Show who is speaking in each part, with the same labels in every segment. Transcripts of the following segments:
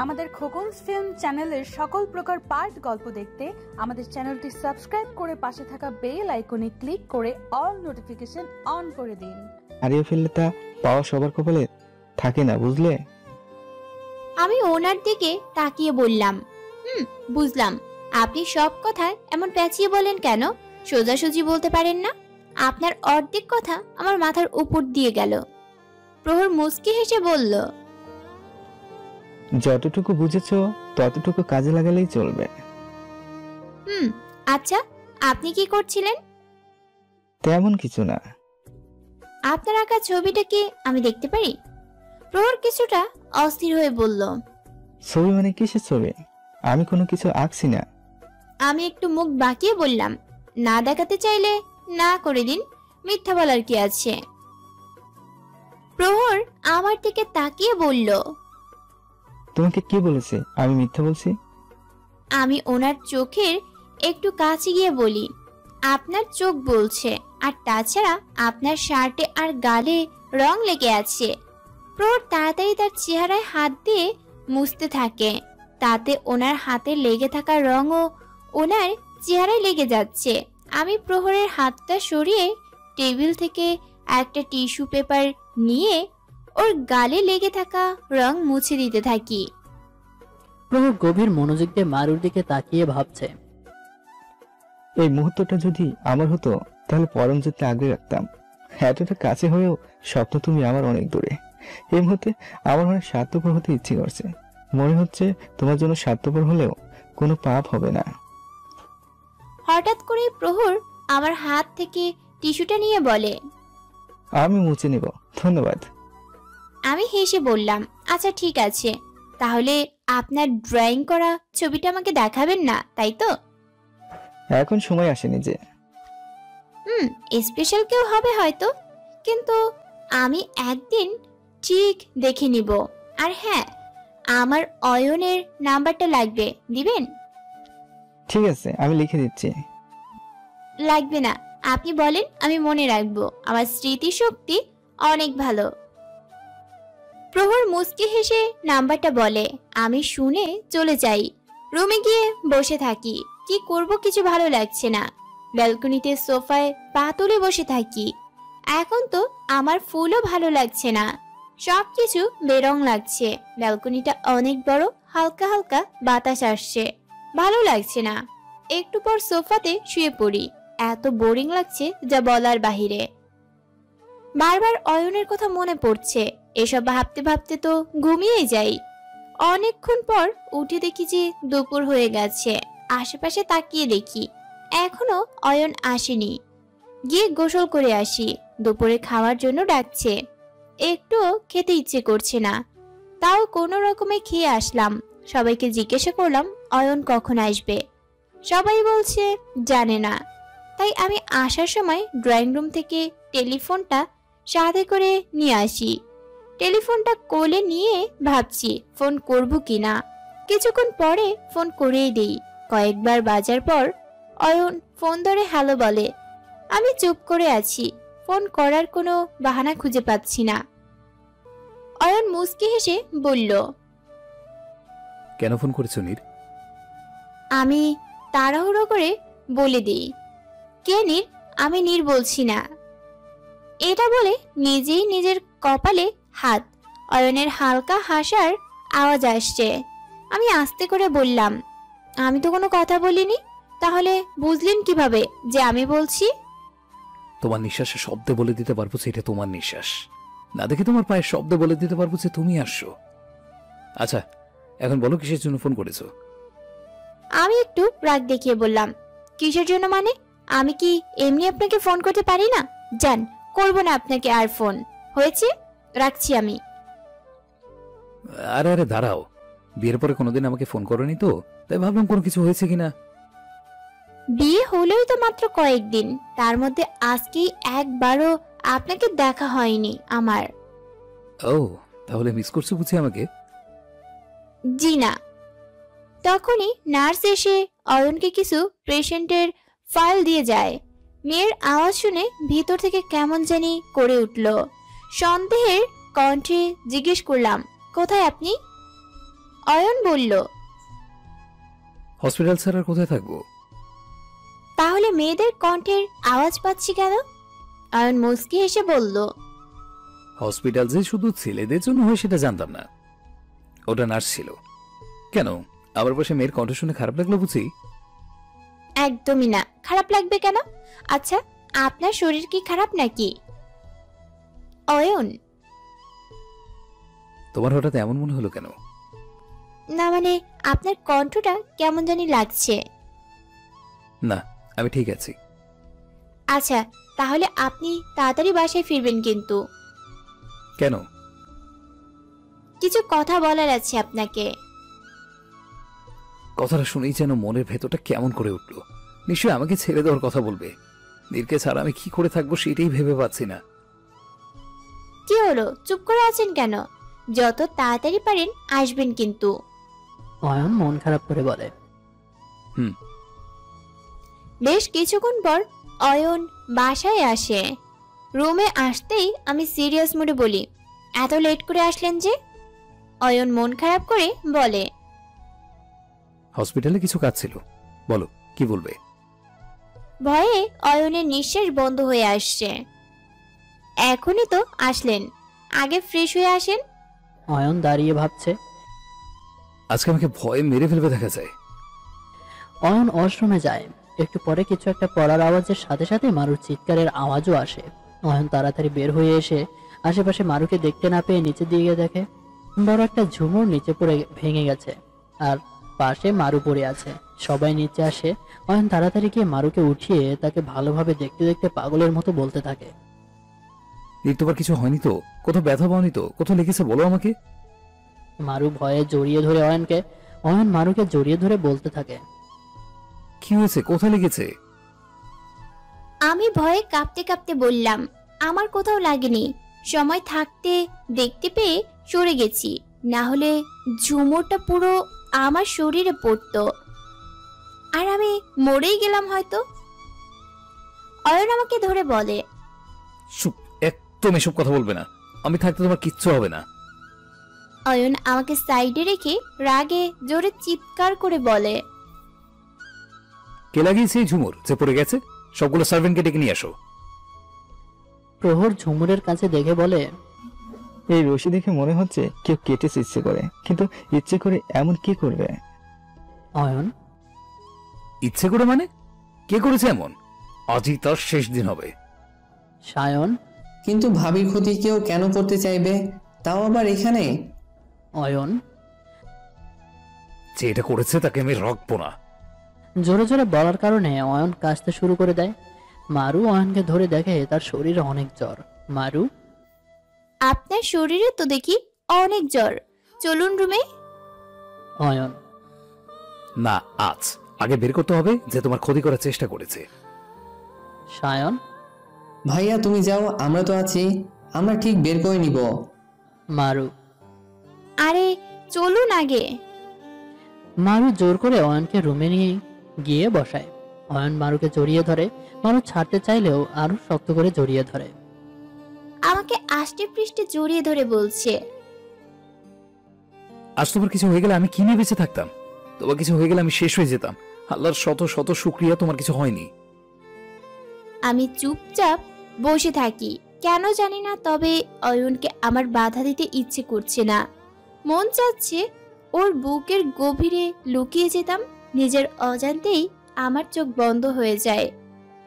Speaker 1: আমাদের খোকনস ফিল্ম চ্যানেলের সকল প্রকার পার্ট গল্প দেখতে আমাদের চ্যানেলটি সাবস্ক্রাইব করে পাশে থাকা বেল আইকনে ক্লিক করে অল নোটিফিকেশন অন করে দিন।
Speaker 2: হারিয়ে ফেললে তা পাওয়া সবার কপালে থাকে না, বুঝলে?
Speaker 3: আমি ওনার দিকে তাকিয়ে বললাম, বুঝলাম। আপনি সব কথা এমন পেঁচিয়ে বলেন কেন? সোজাসুজি বলতে পারেন না? আপনার অর্ধেক কথা আমার মাথার উপর দিয়ে গেল। প্রহর মুচকি হেসে বলল,
Speaker 2: যতটুকু বুঝেছো ততটুকু কাজে লাগালেই চলবে।
Speaker 3: আচ্ছা, আপনি কি করছিলেন?
Speaker 2: তেমন কিছু না।
Speaker 3: আপনার আঁকা ছবিটা কি আমি দেখতে পারি? প্রহর কিছুটা অস্থির হয়ে বলল,
Speaker 2: ছবি মানে কিসের ছবি? আমি কোনো কিছু আঁকছি না।
Speaker 3: আমি একটু মুখ বাঁকিয়ে বললাম, না দেখাতে চাইলে না করে দিন, মিথ্যা বলার কি আছে? প্রহর আমার দিকে তাকিয়ে বলল,
Speaker 2: তোমাকে কে বলেছে আমি মিথ্যা বলছি?
Speaker 3: আমি ওনার চোখের একটু কাছে গিয়ে বলি, আপনার চোখ বলছে, আর তাছাড়া আপনার শার্টে আর গালে রং লেগে আছে। প্রহর তাড়াতাড়ি তার চেহারায় হাত দিয়ে মুছতে থাকে, তাতে ওনার হাতে লেগে থাকা রঙও ওনার চেহারায় লেগে যাচ্ছে। আমি প্রহরের হাতটা সরিয়ে টেবিল থেকে একটা টিস্যু পেপার নিয়ে ওর গালে লেগে থাকা রং মুছে দিতে থাকি।
Speaker 4: প্রহর গভীর মনোযোগ দিয়ে মারুর দিকে তাকিয়ে ভাবছে,
Speaker 2: এই মুহূর্তটা যদি আমার হতো তাহলে পরম যেতে আগে রাখতাম। এতটা কাছে হয়েও স্বপ্ন তুমি আমার অনেক দূরে। এই মুহূর্তে আমার অনেক স্বার্থপর হতে ইচ্ছে করছে। মনে হচ্ছে তোমার জন্য স্বার্থপর হলেও কোনো পাপ হবে না।
Speaker 3: হঠাৎ করে প্রহর আমার হাত থেকে টিস্যুটা নিয়ে বলে,
Speaker 2: আমি মুছে নিব, ধন্যবাদ।
Speaker 3: আমি হেসে বললাম, আচ্ছা ঠিক আছে, তাহলে আপনার ড্রয়িং করা ছবিটা আমাকে দেখাবেন না, তাই তো?
Speaker 2: এখন সময় আসেনি যে।
Speaker 3: স্পেশাল কেউ হবে হয়তো, কিন্তু আমি একদিন ঠিক দেখে নিব। আর হ্যাঁ, আমার অয়নের নাম্বারটা লাগবে, দিবেন?
Speaker 2: ঠিক আছে, আমি লিখে দিচ্ছি।
Speaker 3: লাগবে না, আপনি বলেন, আমি মনে রাখবো। আমার স্মৃতিশক্তি অনেক ভালো। প্রহর মুচকি হেসে নাম্বারটা বলে, আমি শুনে চলে যাই। রুমে গিয়ে বসে থাকি। কি করব কিছু ভালো লাগছে না। ব্যালকনিতে সোফায় পা তুলে বসে থাকি। এখন তো আমার ফুলও ভালো লাগছে না, সবকিছু বেরং লাগছে। ব্যালকনিটা অনেক বড়, হালকা হালকা বাতাস আসছে, ভালো লাগছে না। একটু পর সোফাতে শুয়ে পড়ি। এত বোরিং লাগছে যা বলার বাহিরে। বারবার অয়নের কথা মনে পড়ছে। এসব ভাবতে ভাবতে তো ঘুমিয়ে যাই। অনেকক্ষণ পর উঠে দেখি যে দুপুর হয়ে গেছে। আশেপাশে তাকিয়ে দেখি এখনো অয়ন আসেনি। গিয়ে গোসল করে আসি। দুপুরে খাওয়ার জন্য ডাকছে, একটুও খেতে ইচ্ছে করছে না, তাও কোনো রকমে খেয়ে আসলাম। সবাইকে জিজ্ঞাসা করলাম অয়ন কখন আসবে। সবাই বলছে জানে না। তাই আমি আসার সময় ড্রয়িং রুম থেকে টেলিফোনটা সাথে করে নিয়ে আসি। টেলিফোনটা কোলে নিয়ে ভাবছি ফোন করব কিনা। কিছুক্ষণ পরে ফোন করেই দেই। কয়েকবার বাজার পর অয়ন ফোন ধরে হ্যালো বলে। আমি চুপ করে আছি, ফোন করার কোনো বাহানা খুঁজে পাচ্ছি না। অয়ন মুচকি হেসে বলল,
Speaker 5: কেন ফোন করেছো নীর?
Speaker 3: আমি তাড়াহুড়ো করে বলে দিই, কে নীর? আমি নীর বলছি না। এটা বলে নিজেই নিজের কপালে হাত। অয়নের হালকা হাসার আওয়াজ আসছে। আমি আস্তে করে বললাম, আমি তো কোনো কথা বলিনি। তাহলে বুঝলেন কিভাবে যে আমি বলছি?
Speaker 5: তোমার নিঃশ্বাসের শব্দে বলে দিতে পারবো যে এটা তোমার নিঃশ্বাস। না দেখে তোমার পায়ের শব্দে বলে দিতে পারবো যে তুমি আসছো। আচ্ছা, এখন বলো কিসের জন্য ফোন করেছো?
Speaker 3: আমি একটু রাগ দেখিয়ে বললাম, কিসের জন্য মানে? আমি কি এমনি আপনাকে ফোন করতে পারি না? যান, করবো না আপনাকে আর ফোন। হয়েছে, রাখছি আমি।
Speaker 5: আরে আরে দাঁড়াও, বিয়ের পরে কোনোদিন আমাকে ফোন করোনি তো, তাই ভাবলাম কোনো কিছু হয়েছে কিনা।
Speaker 3: বিয়ে হলেই তো মাত্র কয়েকদিন, তার মধ্যে আজকেই একবারও আপনাকে দেখা হয়নি আমার।
Speaker 5: ও, তাহলে মিস করছো বুঝি আমাকে?
Speaker 3: জি না। তখনই নার্স এসে অয়নকে কিছু পেশেন্টের ফাইল দিয়ে যায়। মেয়ের আওয়াজ শুনে ভিতর থেকে কেমন জানি করে উঠল। সন্দেহের কণ্ঠে জিজ্ঞেস করলাম, কোথায় আপনি? অয়ন বলল,
Speaker 5: হসপিটাল ছাড়া আর কোথায় থাকবো?
Speaker 3: তাহলে মেয়েদের কণ্ঠের আওয়াজ পাচ্ছি কেন? অয়ন মুচকি হেসে বলল,
Speaker 5: হসপিটাল যে শুধু ছেলেদের জন্য হয় সেটা জানতাম না। ওটা নার্স ছিল। কেন, আমার পাশে মেয়ের কণ্ঠ শুনে খারাপ লাগলো বুঝি?
Speaker 3: একদমই না, খারাপ লাগবে কেন? আচ্ছা, আপনার শরীর কি খারাপ নাকি? অয়ন,
Speaker 5: তোমার হঠাৎ এমন মনে হলো কেন?
Speaker 3: না মানে আপনার কণ্ঠটা কেমন জানি লাগছে।
Speaker 5: না, আমি ঠিক আছি।
Speaker 3: আচ্ছা, তাহলে আপনি তাড়াতাড়ি বাসায় ফিরবেন কিন্তু।
Speaker 5: কেন?
Speaker 3: কিছু কথা বলার আছে আপনাকে।
Speaker 5: কথাটা শুনেই যেন মনের ভেতরটা কেমন করে উঠলো। নিশ্চয়ই আমাকে ছেড়ে দেওয়ার কথা বলবে। নীরকে ছাড়া আমি কি করে থাকবো সেটাই ভেবে পাচ্ছি না।
Speaker 3: কি হলো, চুপ করে আছেন কেন? যত তাড়াতাড়ি পারেন আসবেন কিন্তু।
Speaker 4: অয়ন মন খারাপ করে বলে।
Speaker 3: বেশ কিছুক্ষণ পর অয়ন বাসায় আসে। রুমে আসতেই আমি সিরিয়াস মুডে বলি, এত লেট করে আসলেন যে? অয়ন মন খারাপ করে বলে,
Speaker 5: হসপিটালে কিছু কাজ ছিল। বলো, কি বলবে?
Speaker 3: ভয়ে অয়নের নিঃশ্বাস বন্ধ হয়ে আসছে। এখনই তো আসলেন, আগে ফ্রেশ হয়ে আসেন।
Speaker 4: অয়ন দাঁড়িয়ে ভাবছে।
Speaker 5: আজকে আমাকে ভয়ে মেরে ফেলবে দেখা যায়।
Speaker 4: অয়ন ওয়াশরুমে যায়। একটু পরে কিছু একটা পড়ার আওয়াজের সাথে সাথে মারুর চিৎকারের আওয়াজও আসে। অয়ন তাড়াতাড়ি বের হয়ে এসে আশেপাশে মারুকে দেখতে না পেয়ে নিচে দিকে দেখে বড় একটা ঝুমুর নিচে পড়ে ভেঙে গেছে, আর পাশে মারু পড়ে আছে। সবাই নিচে আসে। অয়ন তাড়াতাড়ি গিয়ে মারুকে উঠিয়ে তাকে ভালোভাবে দেখতে দেখতে পাগলের মতো বলতে থাকে,
Speaker 5: নীর, তোমার কিছু হয়নি তো? কোথাও ব্যথা পাওনি তো? কোথাও লেগেছে বলো আমাকে।
Speaker 4: মারু ভয়ে জড়িয়ে ধরে অয়নকে। অয়ন মারুকে জড়িয়ে ধরে বলতে থাকে,
Speaker 5: কি হয়েছে? কোথায় লেগেছে?
Speaker 3: আমি ভয়ে কাঁপতে কাঁপতে বললাম, আমার কোথাও লাগেনি, সময় থাকতে দেখতে পেয়ে সরে গেছি, না হলে ঝুমুরটা পুরো আমার শরীরে পড়তো আর আমি মরেই গেলাম হয়তো। অয়ন আমাকে ধরে বলে,
Speaker 5: চুপ, একদম এসব কথা বলবে না। আমি থাকতে তোমার কিচ্ছু হবে না।
Speaker 3: অয়ন আমাকে সাইডে রেখে রাগে জোরে চিৎকার করে বলে,
Speaker 5: কে লাগিয়েছে এই ঝুমুর যে পড়ে গেছে? সবগুলো সার্ভেন্টকে ডেকে নিয়ে আসো।
Speaker 4: প্রহর ঝুমুরের কাছে দেখে বলে,
Speaker 2: এই রশি দেখে মনে হচ্ছে কেউ কেটেছে ইচ্ছে করে, কিন্তু ইচ্ছে করে এমন কি করবে?
Speaker 4: অয়ন,
Speaker 5: ইচ্ছে করে মানে? কে করেছে এমন? আজই তার শেষ দিন হবে।
Speaker 4: সায়ন,
Speaker 6: কিন্তু ভাবির ক্ষতি কেউ কেন করতে চাইবে, তাও আবার এখানে?
Speaker 4: অয়ন।
Speaker 5: যে এটা করেছে তাকে আমি রাখবো না।
Speaker 4: জোরে জোরে বলার কারণে অয়ন কাশতে শুরু করে দেয়। মারু অয়নকে ধরে দেখে তার শরীরে অনেক জ্বর। মারু,
Speaker 3: আপনার শরীরে তো দেখি অনেক জ্বর, চলুন রুমে।
Speaker 4: অয়ন,
Speaker 5: না, আজ আগে বের করতে হবে যে তোমার ক্ষতি করার চেষ্টা করেছে।
Speaker 4: সায়ন,
Speaker 6: ভাইয়া তুমি যাও, আমরা তো আছি, আমরা ঠিক বের করে নিব।
Speaker 4: মারু।
Speaker 3: আরে চলুন আগে।
Speaker 4: মারু জোর করে অয়নকে রুমে নিয়ে গিয়ে বসায়। অয়ন মারুকে জড়িয়ে ধরে। মারু ছাড়তে চাইলেও আরো শক্ত করে জড়িয়ে ধরে।
Speaker 3: আমাকে আষ্টে পৃষ্ঠে জড়িয়ে ধরে বলছে,
Speaker 5: আজ তোমার কিছু হয়ে গেলে আমি কি নিয়ে বেঁচে থাকতাম? তোমার কিছু হয়ে গেলে আমি শেষ হয়ে যেতাম। আল্লাহর শত শত শুকরিয়া তোমার কিছু হয়নি।
Speaker 3: আমি চুপচাপ বসে থাকি, কেন জানি না, তবে অয়নকে আমার বাধা দিতে ইচ্ছে করছে না। মন চাচ্ছে ওর বুকের গভীরে লুকিয়ে যেতাম। নিজের অজান্তেই আমার চোখ বন্ধ হয়ে যায়।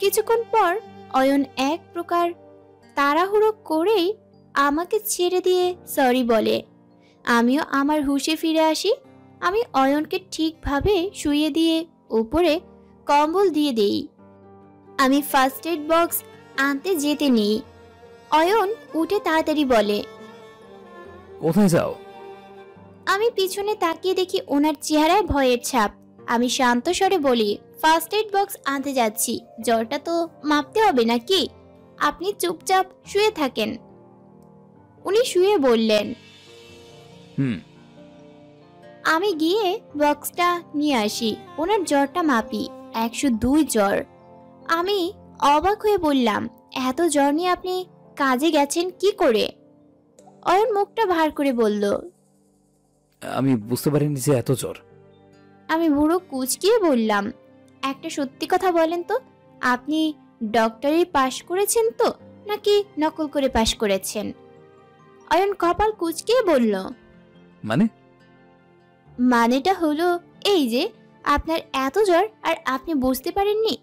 Speaker 3: কিছুক্ষণ পর অয়ন এক প্রকার তাড়াহুড়ো করেই আমাকে ছেড়ে দিয়ে সরি বলে। আমিও আমার হুঁশে ফিরে আসি। আমি অয়নকে ঠিকভাবে শুইয়ে দিয়ে উপরে কম্বল দিয়ে দেই। আমি ফার্স্ট এড বক্স আনতে যেতে নেই। অয়ন উঠে তাড়াতাড়ি বলে,
Speaker 5: কোথায় যাও?
Speaker 3: আমি পিছনে তাকিয়ে দেখি ওনার চেহারায় ভয়ের ছাপ। আমি শান্ত স্বরে বলি, ফার্স্ট এড বক্স আনতে যাচ্ছি, জ্বরটা তো মাপতে হবে নাকি, আপনি চুপচাপ শুয়ে থাকেন। উনি শুয়ে বললেন, আমি গিয়ে বক্সটা নিয়ে আসি, ওনার জ্বরটা মাপি। 102 জ্বর। আমি অবাক হয়ে বললাম, এত জ্বর নিয়ে আপনি কাজে গেছেন কি করে? অয়ন মুখটা ভার করে বলল,
Speaker 5: আমি বুঝতে পারিনি যে এত জ্বর।
Speaker 3: আমি বুড়ো কুঁচকিয়ে বললাম, একটা সত্যি কথা বলেন তো, আপনি ডক্টরি পাশ করেছেন তো, নাকি নকল করে পাশ করেছেন? অয়ন কপাল কুঁচকিয়ে বলল,
Speaker 5: মানে?
Speaker 3: মানেটা হলো এই যে আপনার এত জ্বর আর আপনি বুঝতে পারেননি,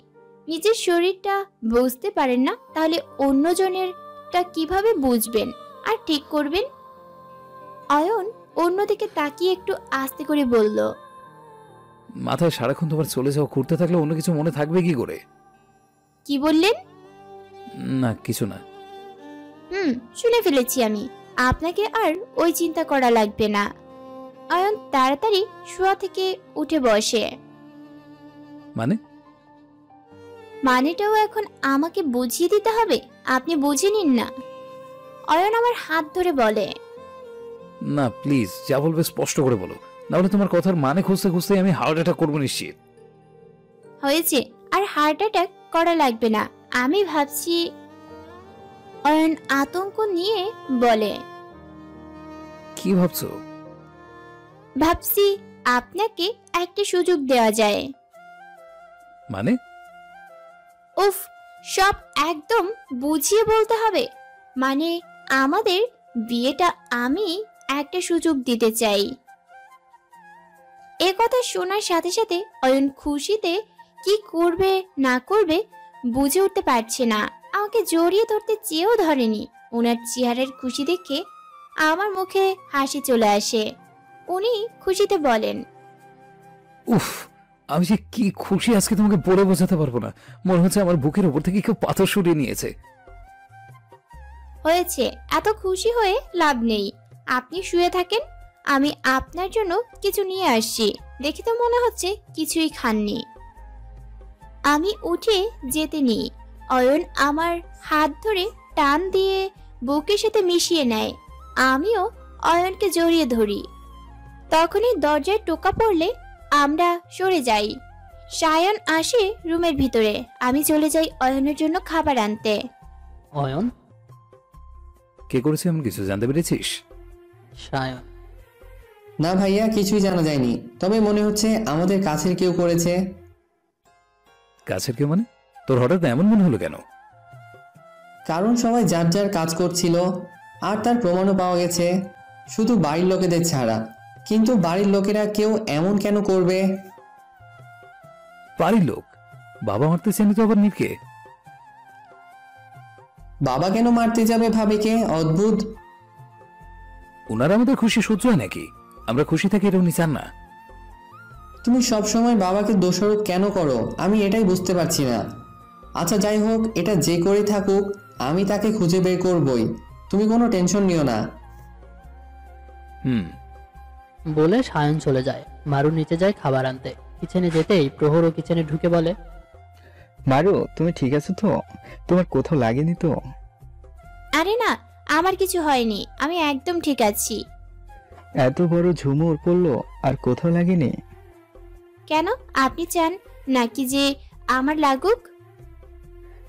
Speaker 3: নিজের শরীরটা বুঝতে পারেন না, তাহলে অন্যজনেরটা কিভাবে বুঝবেন আর ঠিক করবেন? অয়ন অন্যদিকে তাকিয়ে একটু আস্তে করে বলল,
Speaker 5: মাথায় সারাক্ষণ তোমার চলে যাওয়া ঘুরতে থাকলে অন্য কিছু মনে থাকবে কি করে?
Speaker 3: কি বললেন?
Speaker 5: না কিছু না।
Speaker 3: শুনে ফেলেছি আমি, আপনাকে আর ওই চিন্তা করা লাগবে না। অয়ন তাড়াতাড়ি শোয়া থেকে উঠে বসে।
Speaker 5: মানে?
Speaker 3: মানেটাও এখন আমাকে বুঝিয়ে দিতে হবে? আপনি বুঝে নিন না। অয়ন আমার হাত ধরে বলে,
Speaker 5: না প্লিজ, যা বলবে স্পষ্ট করে বলো, নাহলে তোমার কথার মানে খুঁজতে খুঁজতে আমি হার্ট অ্যাটাক করবো নিশ্চিত।
Speaker 3: হয়েছে, আর হার্ট অ্যাটাক করা লাগবে না, আমি ভাবছি। অয়ন আতঙ্ক নিয়ে বলে,
Speaker 5: কি ভাবছো?
Speaker 3: ভাবছি আপনাকে একটা সুযোগ দেওয়া যায়।
Speaker 5: মানে?
Speaker 3: উফ, সব একদম বুঝিয়ে বলতে হবে। মানে আমাদের বিয়েটা আমি একটা সুযোগ দিতে চাই। এ কথা শোনার সাথে সাথে অয়ন খুশিতে কি করবে না করবে বুঝে উঠতে পারছে না। আমাকে জড়িয়ে ধরতে চেয়েও ধরেনি। ওনার চেহারার খুশি দেখে আমার মুখে হাসি চলে আসে। উনি খুশিতে বলেন,
Speaker 5: উফ, আমি যে কি খুশি আজকে তোমাকে বলে বোঝাতে পারবো না। মনে হচ্ছে আমার বুকের উপর থেকে কেউ পাথর সরিয়ে নিয়েছে।
Speaker 3: হয়েছে, এত খুশি হয়ে লাভ নেই। আপনি শুয়ে থাকেন, আমি আপনার জন্য কিছু নিয়ে আসছি। দেখে তো মনে হচ্ছে কিছুই খাননি। আমি উঠে যেতে নিই, অয়ন আমার হাত ধরে টান দিয়ে বুকের সাথে মিশিয়ে নেয়। আমিও অয়নকে জড়িয়ে ধরি। তখনই দরজায় টোকা পড়লে আমরা সরে যাই। সায়ন আসে রুমের ভিতরে। আমি চলে যাই অয়নের জন্য খাবার আনতে।
Speaker 4: অয়ন?
Speaker 5: কে করেছে এমন কিছু জানতে পেরেছিস?
Speaker 4: সায়ন?
Speaker 6: না ভাইয়া, কিছুই জানা যায়নি, তবে মনে হচ্ছে আমাদের কাছের কেউ করেছে।
Speaker 5: কাছের কেউ মানে? তোর হঠাৎ এমন মনে হলো কেন?
Speaker 6: কারণ সবাই যার যার কাজ করছিল, আর তার প্রমাণও পাওয়া গেছে, শুধু বাড়ির লোকেদের ছাড়া। কিন্তু বাড়ির লোকেরা কেউ এমন কেন করবে?
Speaker 5: বাড়ির লোক? বাবা মারতে চাইনি তো আবার নীরকে?
Speaker 6: বাবা কেন মারতে যাবে ভাবিকে? অদ্ভুত।
Speaker 5: ওনারা আমাদের খুশি সহ্য হয় নাকি? আমরা খুশি থাকি এটা উনি চান না।
Speaker 6: তুমি সবসময় বাবাকে দোষারোপ কেন করো? আমি এটাই বুঝতে পারছি না। আচ্ছা যাই হোক, এটা যে করেই থাকুক, আমি তাকে খুঁজে বের করবই। তুমি কোনো টেনশন নিও না।
Speaker 4: বলে সায়ন চলে যায়। মারু নিচে যায় খাবার আনতে। কিচেনে যেতেই প্রহরও কিচেনে ঢুকে বলে,
Speaker 2: মারু, তুমি ঠিক আছো তো? তোমার কোথাও লাগেনি তো?
Speaker 3: আরে না, আমার কিছু হয়নি, আমি একদম ঠিক আছি।
Speaker 2: এত বড় ঝুমুর পড়লো আর কোথাও লাগেনি?
Speaker 3: কেন, আপনি চান নাকি যে আমার লাগুক?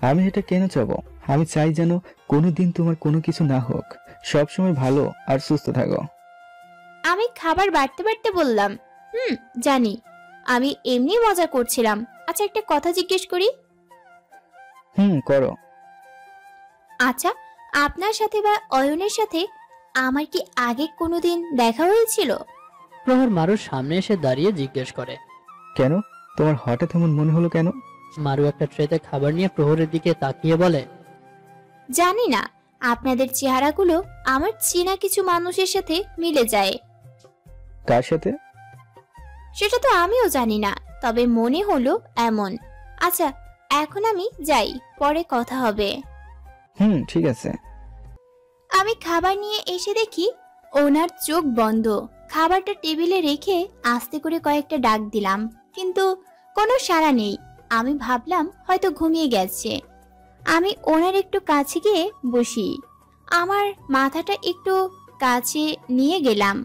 Speaker 2: আমি এটা কেন চাবো? আমি চাই যেন কোনোদিন তোমার কোনো কিছু না হোক, সবসময় ভালো আর সুস্থ থাকো।
Speaker 3: আমি খাবার বাড়তে বাড়তে বললাম, জানি, আমি এমনি মজা করছিলাম। আচ্ছা একটা কথা জিজ্ঞেস করি?
Speaker 2: করো।
Speaker 3: আচ্ছা, আপনার সাথে বা অয়নের সাথে আমার কি আগে কোনোদিন দেখা হয়েছিল?
Speaker 4: প্রহর মারুর সামনে এসে দাঁড়িয়ে জিজ্ঞেস করে,
Speaker 2: কেন? তোমার হঠাৎ এমন মনে হলো কেন?
Speaker 4: মারু একটা ট্রেতে খাবার নিয়ে প্রহরের দিকে তাকিয়ে বলে,
Speaker 3: জানি না, আপনাদের চেহারাগুলো আমার চেনা কিছু মানুষের সাথে মিলে যায়।
Speaker 2: কার সাথে?
Speaker 3: সেটা তো আমিও জানি না, তবে মনে হলো এমন। আচ্ছা এখন আমি যাই, পরে কথা হবে।
Speaker 2: ঠিক আছে।
Speaker 3: আমি খাবার নিয়ে এসে দেখি ওনার চোখ বন্ধ। খাবারটা টেবিলে রেখে আস্তে করে কয়েকটা ডাক দিলাম, কিন্তু কোনো সাড়া নেই। আমি ভাবলাম হয়তো ঘুমিয়ে গেছে। আমি ওনার একটু কাছে গিয়ে বসি। আমার মাথাটা একটু কাছে নিয়ে গেলাম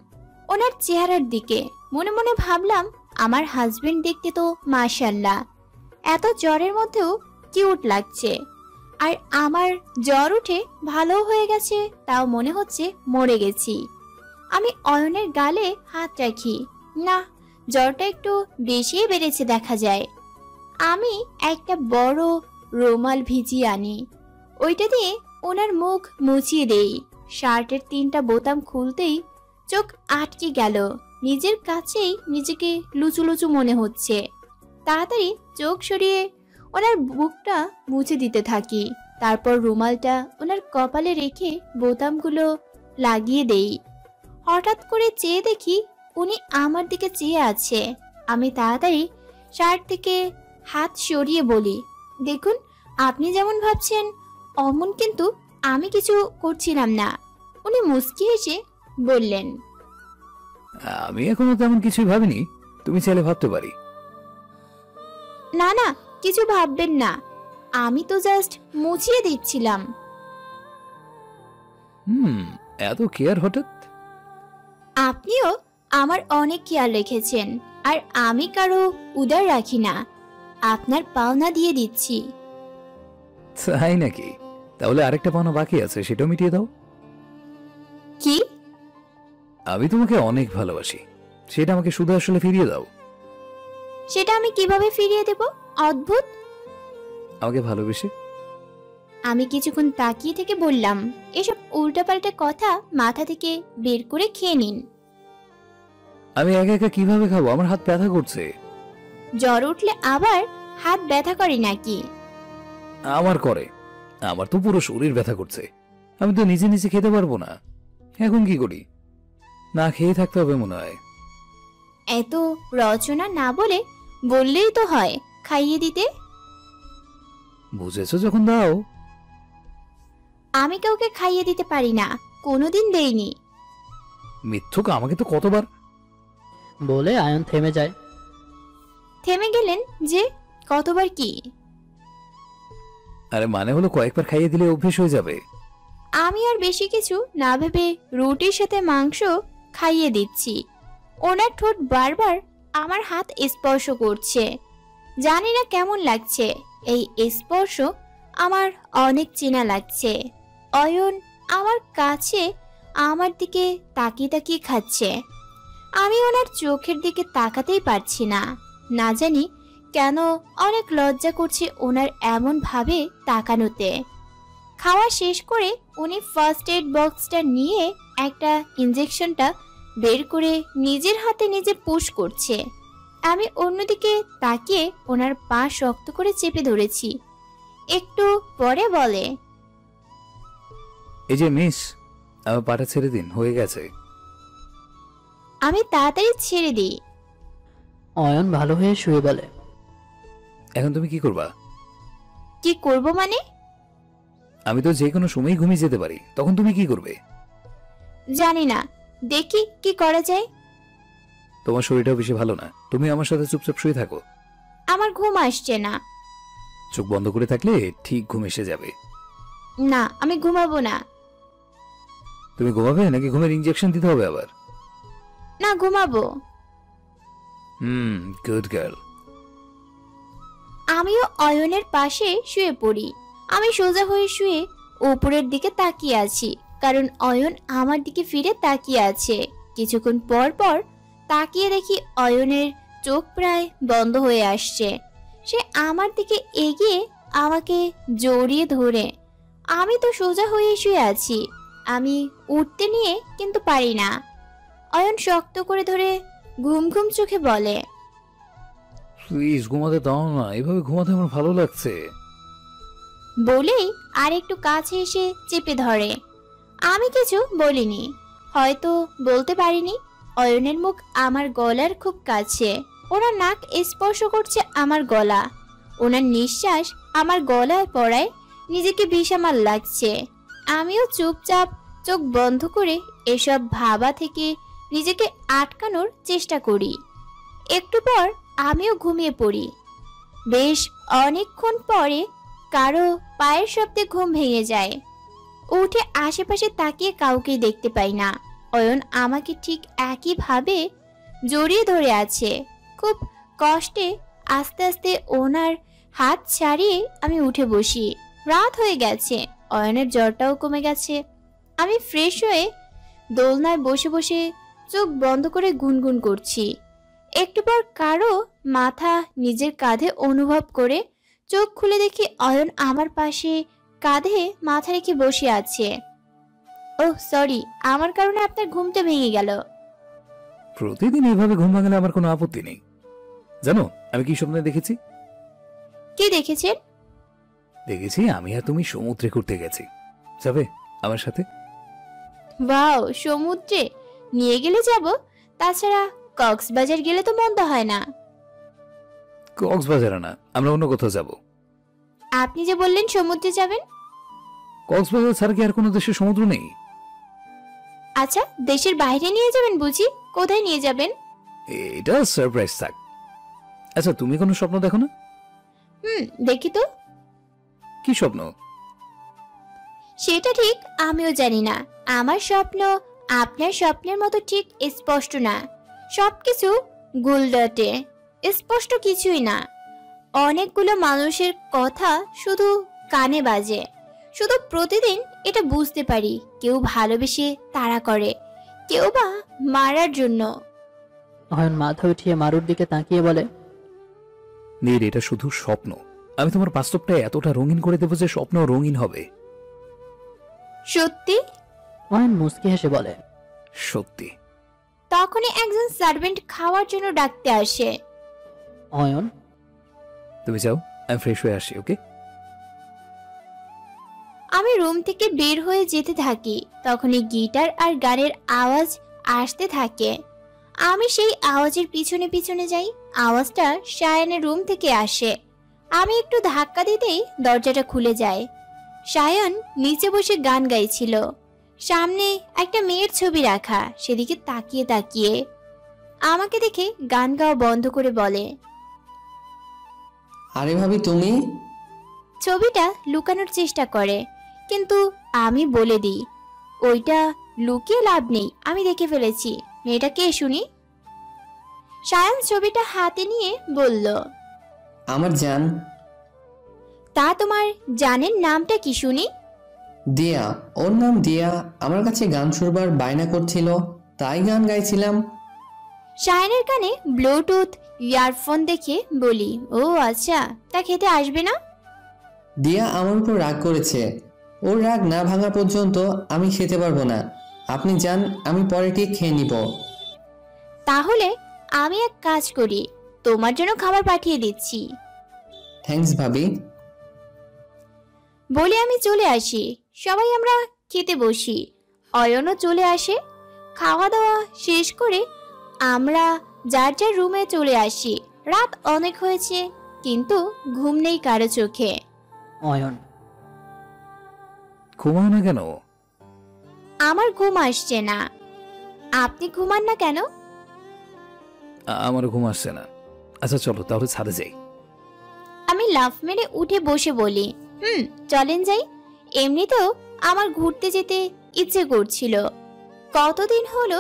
Speaker 3: ওনার চেহারার দিকে। মনে মনে ভাবলাম, আমার হাজবেন্ড দেখতে তো মাশাআল্লাহ এত জ্বরের মধ্যেও কিউট লাগছে। আর আমার জ্বর উঠে ভালো হয়ে গেছে, তাও মনে হচ্ছে মরে গেছি। আমি অয়নের গালে হাত রাখি। না, জ্বরটা একটু বেশি বেড়েছে দেখা যায়। আমি একটা বড় রুমাল ভিজিয়ে আনি, ওইটা দিয়ে ওনার মুখ মুছিয়ে দেই। শার্টের 3টা বোতাম খুলতেই চোখ আটকে গেল। নিজের কাছেই নিজেকে লুচু লুচু মনে হচ্ছে। তাড়াতাড়ি চোখ সরিয়ে ওনার বুকটা মুছে দিতে থাকি। তারপর রুমালটা ওনার কপালে রেখে বোতামগুলো লাগিয়ে দেই। হঠাৎ করে চেয়ে দেখি উনি আমার দিকে চেয়ে আছে। আমি তাড়াতাড়ি শার্ট থেকে হাত সরিয়ে বলি, দেখুন, আপনি যেমন ভাবছেন অমন কিন্তু আমি কিছু করছিলাম না। উনি মুচকি হেসে বললেন,
Speaker 5: আমি এখনো তেমন কিছুই ভাবিনি, তুমি চাইলে ভাবতে পারি।
Speaker 3: না না, কিছু ভাববেন না, আমি তো জাস্ট মুছিয়ে দিচ্ছিলাম।
Speaker 5: এত কেয়ার হঠাৎ?
Speaker 3: আপনিও আমার অনেক খেয়াল রেখেছেন, আর আমি কারো উদার রাখি না। আপনার পাওনা দিয়ে দিচ্ছি।
Speaker 5: তাই নাকি? তাহলে আরেকটা পাওনা বাকি আছে, সেটাও মিটিয়ে দাও।
Speaker 3: কি?
Speaker 5: আমি তোমাকে অনেক ভালোবাসি, সেটা আমাকে শুধু আসলে ফিরিয়ে দাও।
Speaker 3: সেটা আমি কিভাবে ফিরিয়ে দেব? অদ্ভুত।
Speaker 5: আমাকে ভালোবেসে।
Speaker 3: আমি কিছুক্ষণ তাকিয়ে থেকে বললাম, এসব উল্টাপাল্টা কথা মাথা থেকে বের করে খেয়ে নিন।
Speaker 5: আমি একা একা কিভাবে খাবো? আমার হাত ব্যথা করছে।
Speaker 3: জ্বর উঠলে আবার হাত ব্যথা করে নাকি?
Speaker 5: আমার করে। আমার তো পুরো শরীর ব্যথা করছে। আমি তো নিজে নিজে খেতে পারবো না। এখন কি করি? না খেয়ে থাকতে হবে মনে হয়।
Speaker 3: এত রচনা না বলে বললেই তো হয় খাইয়ে দিতে।
Speaker 5: বুঝেছো যখন দাও।
Speaker 3: আমি কাউকে খাইয়ে দিতে পারি না, কোনোদিন দেইনি।
Speaker 5: মিথ্যুক, আমাকে তো কতবার।
Speaker 4: বলে আয়ন থেমে যায়।
Speaker 3: থেমে গেলেন যে? কতবার কি?
Speaker 5: আরে মানে হলো কয়েকবার খাইয়ে দিলে অভ্যেস হয়ে যাবে।
Speaker 3: আমি আর বেশি কিছু না ভেবে রুটির সাথে মাংস খাইয়ে দিচ্ছি। ওনার ঠোঁট বারবার আমার হাত স্পর্শ করছে। জানি না কেমন লাগছে এই স্পর্শ, আমার অনেক চেনা লাগছে। অয়ন আমার কাছে আমার দিকে তাকিয়ে তাকিয়ে খাচ্ছে। আমি ওনার চোখের দিকে তাকাতেই পারছি না। না জানি কেন অনেক লজ্জা করছে ওনার এমন ভাবে তাকানোতে। খাওয়া শেষ করে উনি ফার্স্ট এড বক্সটা নিয়ে একটা ইনজেকশনটা বের করে নিজের হাতে নিজে পুশ করছে। আমি অন্যদিকে তাকিয়ে ওনার পা শক্ত করে চেপে ধরেছি। একটু পরে বলে,
Speaker 5: এই যে মিস, আমার পাটা ছেড়ে দিন, হয়ে গেছে।
Speaker 3: আমি তাড়াতাড়ি ছেড়ে দিই।
Speaker 4: অয়ন ভালো হয়ে শুয়ে বলে,
Speaker 5: এখন তুমি কি করবা?
Speaker 3: কি করব মানে?
Speaker 5: আমি তো যে কোনো সময় ঘুমিয়ে যেতে পারি, তখন তুমি কি করবে?
Speaker 3: জানি না, দেখি কি করা যায়।
Speaker 5: তোমার শরীরটাও বেশি ভালো না, তুমি আমার সাথে চুপচাপ শুয়ে থাকো।
Speaker 3: আমার ঘুম আসছে না।
Speaker 5: চোখ বন্ধ করে থাকলে ঠিক ঘুম এসে যাবে।
Speaker 3: না, আমি ঘুমাবো না।
Speaker 5: তুমি ঘুমাবে নাকি ঘুমের ইনজেকশন দিতে হবে আবার?
Speaker 3: না, ঘুমাবো।
Speaker 5: Good girl.
Speaker 3: আমিও অয়নের পাশে শুয়ে পড়ি। আমি সোজা হয়ে শুয়ে উপরের দিকে তাকিয়ে আছি, কারণ অয়ন আমার দিকে ফিরে তাকিয়ে আছে। কিছুক্ষণ পর পর তাকিয়ে দেখি অয়নের চোখ প্রায় বন্ধ হয়ে আসছে। সে আমার দিকে এগিয়ে আমাকে জড়িয়ে ধরে। আমি তো সোজা হয়ে শুয়ে আছি, আমি উঠতে নিয়ে কিন্তু পারি না। অয়ন শক্ত করে ধরে ঘুম ঘুম চোখে বলে,
Speaker 5: প্লিজ ঘুমাতে দাও না, এভাবে ঘুমাতে আমার ভালো লাগছে।
Speaker 3: বলেই আর একটু কাছে এসে চেপে ধরে। আমি কিছু বলিনি, হয়তো বলতে পারিনি। অয়নের মুখ আমার গলার খুব কাছে। ওনার নাক স্পর্শ করছে আমার গলা। ওনার নিঃশ্বাস আমার গলায় পড়ায় নিজেকে বিষামাল লাগছে। আমিও চুপচাপ চোখ বন্ধ করে এসব ভাবা থেকে নিজেকে আটকানোর চেষ্টা করি। একটু পর আমিও ঘুমিয়ে পড়ি। বেশ অনেকক্ষণ পরে কারো পায়ের শব্দে ঘুম ভেঙে যায়। উঠে আশেপাশে তাকিয়ে কাউকে দেখতে পাই না। অয়ন আমাকে ঠিক একইভাবে জড়িয়ে ধরে আছে। খুব কষ্টে আস্তে আস্তে ওনার হাত ছাড়িয়ে আমি উঠে বসি। রাত হয়ে গেছে, অয়নের জ্বরটাও কমে গেছে। আমি ফ্রেশ হয়ে দোলনায় বসে বসে চোখ বন্ধ করে গুনগুন করছি। একটু পর কারো মাথা নিজের কাঁধে অনুভব করে চোখ খুলে দেখি অয়ন আমার পাশে কাঁধে মাথা রেখে বসে আছে। ওহ সরি, আমার কারণে আপনার ঘুমটা ভেঙে গেল।
Speaker 5: প্রতিদিন এভাবে ঘুম ভাঙলে আমার কোনো আপত্তি নেই। জানো আমি কি স্বপ্নে দেখেছি?
Speaker 3: কি দেখেছেন?
Speaker 5: দেখেছি আমি আর তুমি সমুদ্রে ঘুরতে গেছি। যাবে আমার সাথে?
Speaker 3: ওয়াও, সমুদ্রে নিয়ে গেলে যাব, তাছাড়া কক্সবাজার গেলে তো মন্দ হয় না।
Speaker 5: কক্সবাজারে না, আমরা অন্য কোথাও যাব।
Speaker 3: আপনি যে বললেন সমুদ্রে যাবেন।
Speaker 5: কক্সবাজার ছাড়া কি আর কোনো দেশে সমুদ্র নেই?
Speaker 3: আচ্ছা, দেশের বাইরে নিয়ে যাবেন বুঝি? কোথায় নিয়ে যাবেন?
Speaker 5: এটা সারপ্রাইজ থাক। আচ্ছা তুমি কোনো স্বপ্ন দেখো না?
Speaker 3: দেখি তো।
Speaker 5: কি স্বপ্ন?
Speaker 3: সেটা ঠিক আমিও জানি না। আমার স্বপ্ন আপনার স্বপ্নের মতো ঠিক স্পষ্ট না। সবকিছু গুলডটে, স্পষ্ট কিছুই না। অনেকগুলো মানুষের কথা শুধু কানে বাজে। শুধু প্রতিদিন এটা বুঝতে পারি, কেউ ভালোবেসে তাড়া করে, কেউ বা মারার জন্য।
Speaker 4: অয়ন মাথা উঠিয়ে মারুর দিকে তাকিয়ে বলে,
Speaker 5: নীর, এটা শুধু স্বপ্ন। আমি তোমার বাস্তবটা এতটা রঙিন করে দেবো যে স্বপ্ন রঙিন হবে।
Speaker 3: সত্যি?
Speaker 4: অয়ন মুচকি হেসে বলে,
Speaker 5: সত্যি।
Speaker 3: তখনই একজন সার্ভেন্ট খাওয়ার জন্য ডাকতে আসে।
Speaker 4: অয়ন,
Speaker 5: তুমি যাও, আমি ফ্রেশ হয়ে আসি। ওকে?
Speaker 3: আমি রুম থেকে বের হয়ে যেতে থাকি। তখনই গিটার আর গানের আওয়াজ আসতে থাকে। আমি সেই আওয়াজের পিছনে পিছনে যাই। আওয়াজটা সায়ানের রুম থেকে আসে। আমি একটু ধাক্কা দিতেই দরজাটা খুলে যায়। সায়ন নিচে বসে গান গাইছিল। সামনে একটা মেয়ের ছবি রাখা, সেদিকে তাকিয়ে তাকিয়ে আমাকে দেখে গান গাওয়া বন্ধ করে বলে,
Speaker 6: আরে ভাবি তুমি?
Speaker 3: ছবিটা লুকানোর চেষ্টা করে, কিন্তু আমি বলে দিই ওইটা লুকিয়ে লাভ নেই, আমি দেখে ফেলেছি। মেয়েটা কে শুনি? সায়ন ছবিটা হাতে নিয়ে বলল,
Speaker 6: আমার জান।
Speaker 3: তা তোমার জানের নামটা কি শুনি?
Speaker 6: দিয়া, ওর নাম দিয়া। আমার কাছে গান শুনবার বায়না করছিল, তাই গান গাইছিলাম।
Speaker 3: সায়নের কানে ব্লুটুথ ইয়ারফোন দেখে বলি, ও আচ্ছা, তা খেতে আসবে না?
Speaker 6: দিয়া আমার উপর রাগ করেছে। ওর রাগ না ভাঙা পর্যন্ত আমি খেতে পারবো না। আপনি যান, আমি পরে ঠিক খেয়ে নিব।
Speaker 3: তাহলে আমি এক কাজ করি, তোমার জন্য খাবার পাঠিয়ে দিচ্ছি।
Speaker 6: থ্যাঙ্কস ভাবি।
Speaker 3: বলে আমি চলে আসি। সবাই আমরা খেতে বসি। অয়নও চলে আসে। খাওয়া দাওয়া শেষ করে আমরা যার যার রুমে চলে আসি। রাত অনেক হয়েছে, কিন্তু ঘুম নেই কারো চোখে।
Speaker 4: অয়ন,
Speaker 5: ঘুমাও না কেন?
Speaker 3: আমার ঘুম আসছে না। আপনি ঘুমান না কেন?
Speaker 5: আমারও ঘুম আসছে না। আচ্ছা চলো তাহলে ছাদে যাই।
Speaker 3: আমি লাফ মেরে উঠে বসে বলি, চলেন যাই। এমনিতেও আমার ঘুরতে যেতে ইচ্ছে করছিল। কতদিন হলো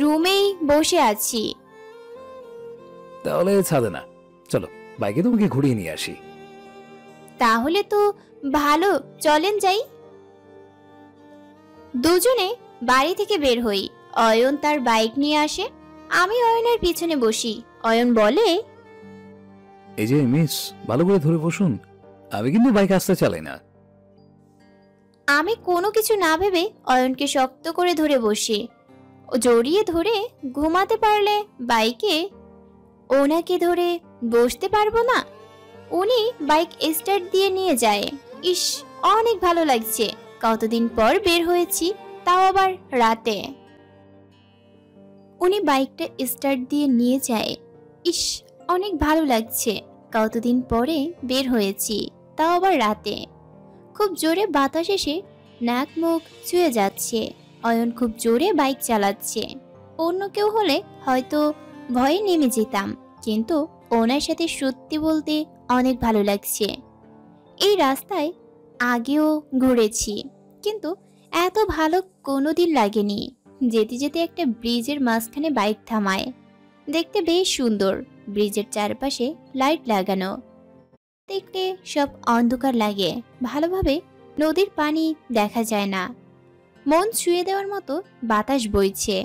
Speaker 3: রুমেই বসে আছি।
Speaker 5: তাহলে ছাদে না, চলো বাইকে তোমাকে ঘুরিয়ে নিয়ে আসি।
Speaker 3: তাহলে তো ভালো, চলেন যাই। দুজনে বাড়ি থেকে বের হই। অয়ন তার বাইক নিয়ে আসে, আমি অয়নের পিছনে বসি। অয়ন বলে,
Speaker 5: এই যে মিস, ভালো করে ধরে বসুন, আমি কিন্তু বাইক আসতে চালাই না।
Speaker 3: আমি কোনো কিছু না ভেবে অয়নকে শক্ত করে ধরে বসি। জড়িয়ে ধরে ঘুমাতে পারলে বাইকে ওনাকে ধরে বসতে পারবো না। উনি বাইক স্টার্ট দিয়ে নিয়ে যায়। ইস, অনেক ভালো লাগছে। কতদিন পর বের হয়েছি, তাও আবার রাতে। উনি বাইকটা স্টার্ট দিয়ে নিয়ে যায়। ইস, অনেক ভালো লাগছে। কতদিন পরে বের হয়েছি, তাও আবার রাতে। খুব জোরে বাতাস এসে নাক মুখ ছুঁয়ে যাচ্ছে। অয়ন খুব জোরে বাইক চালাচ্ছে। অন্য কেউ হলে হয়তো ভয়ে নেমে যেতাম, কিন্তু ওনার সাথে সত্যি বলতে অনেক ভালো লাগছে। এই রাস্তায় আগেও ঘুরেছি, কিন্তু এত ভালো কোনোদিন লাগেনি। যেতে যেতে একটা ব্রিজের মাঝখানে বাইক থামায়। দেখতে বেশ সুন্দর। ব্রিজের চারপাশে লাইট লাগানো। দেখতে সব অন্ধকার লাগে, ভালোভাবে নদীর পানি দেখা যায় না। মন ছুঁয়ে দেওয়ার মতো বাতাস বইছে।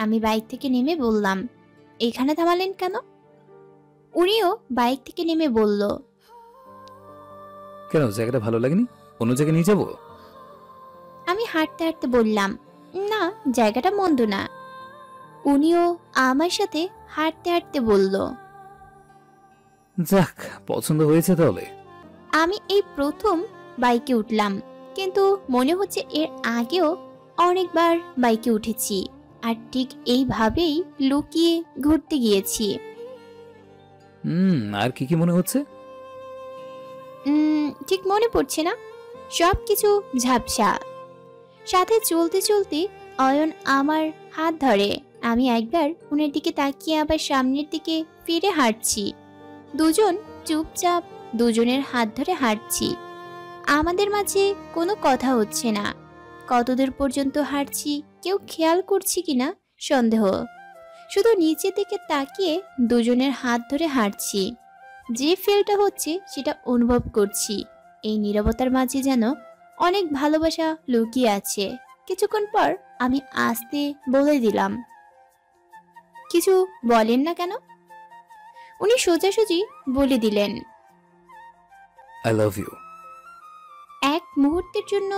Speaker 3: আমি বাইক থেকে নেমে বললাম, এখানে থামালেন কেন? উনিও বাইক থেকে নেমে বলল,
Speaker 5: কেন, জায়গাটা ভালো লাগেনি? অন্য জায়গায় নিয়ে যাবো?
Speaker 3: আমি হাঁটতে হাঁটতে বললাম, না, জায়গাটা মন্দ না। উনিও আমার সাথে হাঁটতে হাঁটতে বলল,
Speaker 5: যাক, পছন্দ হয়েছে তাহলে।
Speaker 3: আমি এই প্রথম বাইকে উঠলাম, কিন্তু মনে হচ্ছে এর আগেও অনেকবার বাইকে উঠেছি, আর ঠিক এইভাবেই লুকিয়ে ঘুরতে গিয়েছি।
Speaker 5: আর কি কি মনে হচ্ছে?
Speaker 3: ঠিক মনে পড়ছে না, সবকিছু ঝাপসা। সাথে চলতে চলতে অয়ন আমার হাত ধরে। আমি একবার উনের দিকে তাকিয়ে আবার সামনের দিকে ফিরে হাঁটছি। দুজন চুপচাপ দুজনের হাত ধরে হাঁটছি। আমাদের মাঝে কোনো কথা হচ্ছে না। কতদূর পর্যন্ত হাঁটছি কেউ খেয়াল করছি কিনা সন্দেহ। শুধু নিচের দিকে তাকিয়ে দুজনের হাত ধরে হাঁটছি। যে ফিলটা হচ্ছে সেটা অনুভব করছি। এই নীরবতার মাঝে যেন অনেক ভালোবাসা লুকিয়ে আছে। কিছুক্ষণ পর আমি আস্তে বলে দিলাম, কিছু বলেন না কেন? উনি সোজাসুজি বলে দিলেন,
Speaker 5: আই লাভ ইউ।
Speaker 3: এক মুহূর্তের জন্য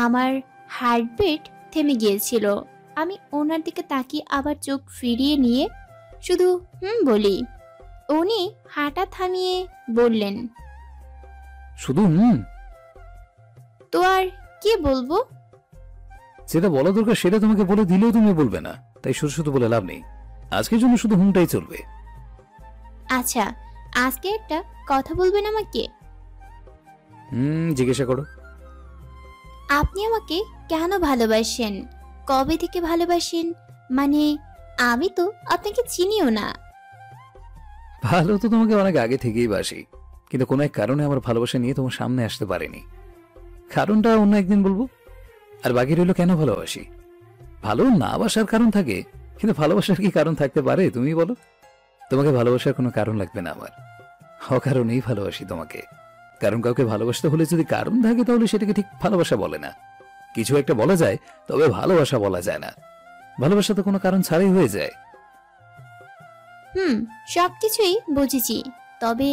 Speaker 3: আমার হার্টবিট থেমে গিয়েছিল। আমি ওনার দিকে তাকিয়ে আবার চোখ ফিরিয়ে নিয়ে শুধু বলি। উনি হাঁটা থামিয়ে বললেন,
Speaker 5: শুধু
Speaker 3: তো আর কি বলবো?
Speaker 5: যেটা বলা দরকার সেটা তোমাকে বলে দিলেও তুমি বলবে না, তাই শুধু শুধু বলে লাভ নেই। আজকের জন্য শুধু হুমটাই চলবে।
Speaker 3: আচ্ছা, আজকে একটা কথা বলবেন আমাকে?
Speaker 5: জিজ্ঞাসা করো।
Speaker 3: আপনি আমাকে কেন ভালোবাসেন? কবে থেকে ভালোবাসেন? মানে আমি তো আপনাকে চিনিও না।
Speaker 5: ভালো তো তোমাকে অনেক আগে থেকেই বাসি, কিন্তু কোনো এক কারণে আমার ভালোবাসা নিয়ে তোমার সামনে আসতে পারেনি। কারণটা অন্য একদিন বলবো। আর বাকি রইল কেন ভালোবাসি। ভালো না বাসার কারণ থাকে, কিন্তু ভালোবাসার কি কারণ থাকতে পারে তুমি বলো? তোমাকে ভালোবাসার কোনো কারণ লাগবে না আমার। অকারণেই ভালোবাসি তোমাকে। কারণ কাউকে ভালোবাসতে হলে যদি কারণ থাকে তাহলে সেটাকে ঠিক ভালোবাসা বলে না। কিছু একটা বলা যায়, তবে ভালোবাসা বলা যায় না। ভালোবাসা তো কোনো কারণ ছাড়াই হয়ে যায়।
Speaker 3: সবকিছুই বুঝেছি, তবে